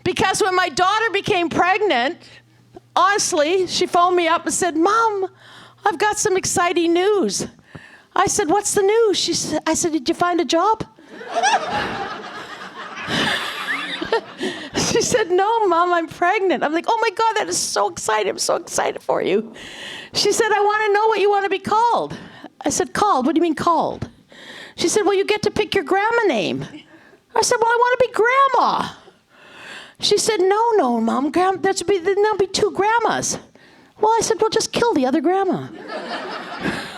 Because when my daughter became pregnant, honestly, she phoned me up and said, Mom, I've got some exciting news. I said, what's the news? I said, did you find a job? She said, no, Mom, I'm pregnant. I'm like, oh my God, that is so exciting. I'm so excited for you. She said, I want to know what you want to be called. I said, called? What do you mean called? She said, well, you get to pick your grandma name. I said, well, I want to be Grandma. She said, no, Mom, there'll be 2 grandmas. Well, I said, well, just kill the other grandma.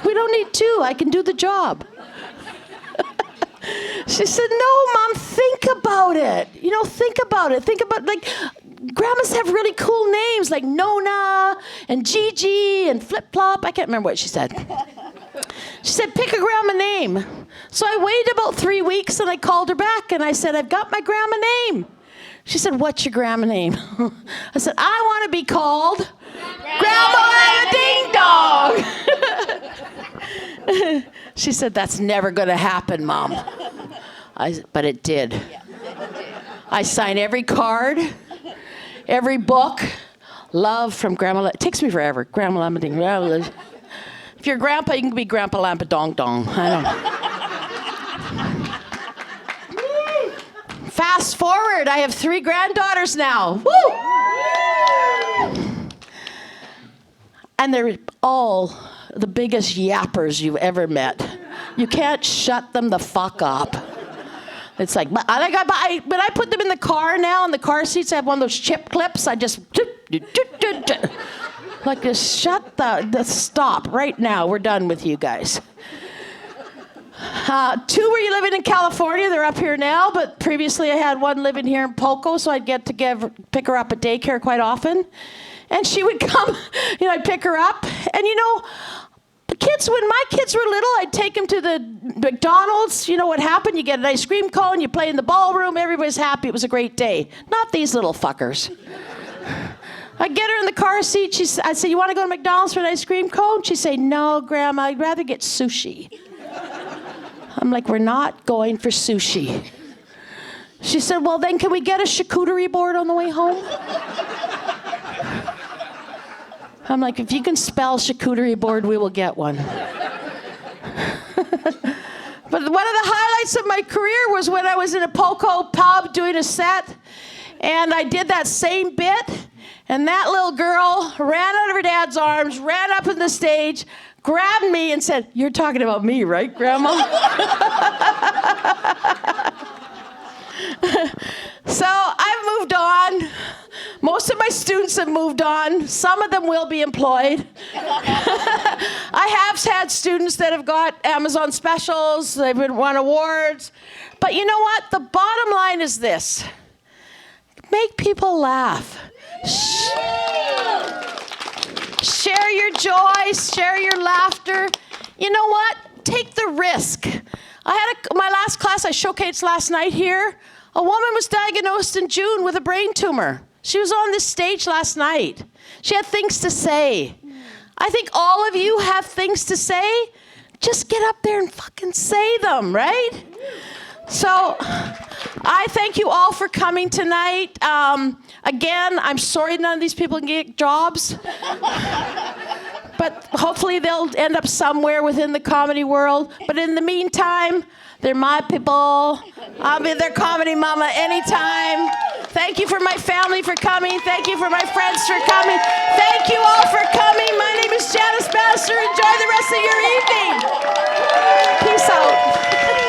We don't need 2. I can do the job. She said, no, Mom, think about it. Think about it. Like, grandmas have really cool names, like Nona and Gigi and Flip Plop. I can't remember what she said. She said, pick a grandma name. So I waited about 3 weeks, and I called her back, and I said, I've got my grandma name. She said, what's your grandma name? I said, I want to be called Grandma Ding Dong. She said, that's never going to happen, Mom. But it did. I signed every card, every book. Love from Grandma. It takes me forever. Grandma Lampa Ding. If you're Grandpa, you can be Grandpa Lampa Dong Dong. I don't know. Fast forward, I have 3 granddaughters now. Woo! And they're all the biggest yappers you've ever met. You can't shut them the fuck up. It's like, when I put them in the car now, in the car seats, I have one of those chip clips. I just, like, just shut the stop right now. We're done with you guys. 2 were living in California. They're up here now, but previously I had one living here in Poco, so I'd get to pick her up at daycare quite often. And she would come, I'd pick her up. And, the kids, when my kids were little, I'd take them to the McDonald's. You know what happened? You get an ice cream cone, you play in the ballroom, everybody's happy. It was a great day. Not these little fuckers. I'd get her in the car seat. I'd say, you want to go to McDonald's for an ice cream cone? She'd say, no, Grandma, I'd rather get sushi. I'm like, we're not going for sushi. She said, well, then can we get a charcuterie board on the way home? I'm like, if you can spell charcuterie board, we will get one. But one of the highlights of my career was when I was in a Poco pub doing a set, and I did that same bit, and that little girl ran out of her dad's arms, ran up on the stage, grabbed me and said, you're talking about me, right, Grandma? So I've moved on. Most of my students have moved on. Some of them will be employed. I have had students that have got Amazon specials. They've won awards. But you know what? The bottom line is this. Make people laugh. Share your joy. Share your laughter. You know what? Take the risk. My last class I showcased last night here. A woman was diagnosed in June with a brain tumor. She was on this stage last night. She had things to say. I think all of you have things to say. Just get up there and fucking say them, right? So I thank you all for coming tonight. Again, I'm sorry none of these people can get jobs. But hopefully they'll end up somewhere within the comedy world. But in the meantime, they're my people. I'll be their comedy mama anytime. Thank you for my family for coming. Thank you for my friends for coming. Thank you all for coming. My name is Janice Bannister. Enjoy the rest of your evening. Peace out.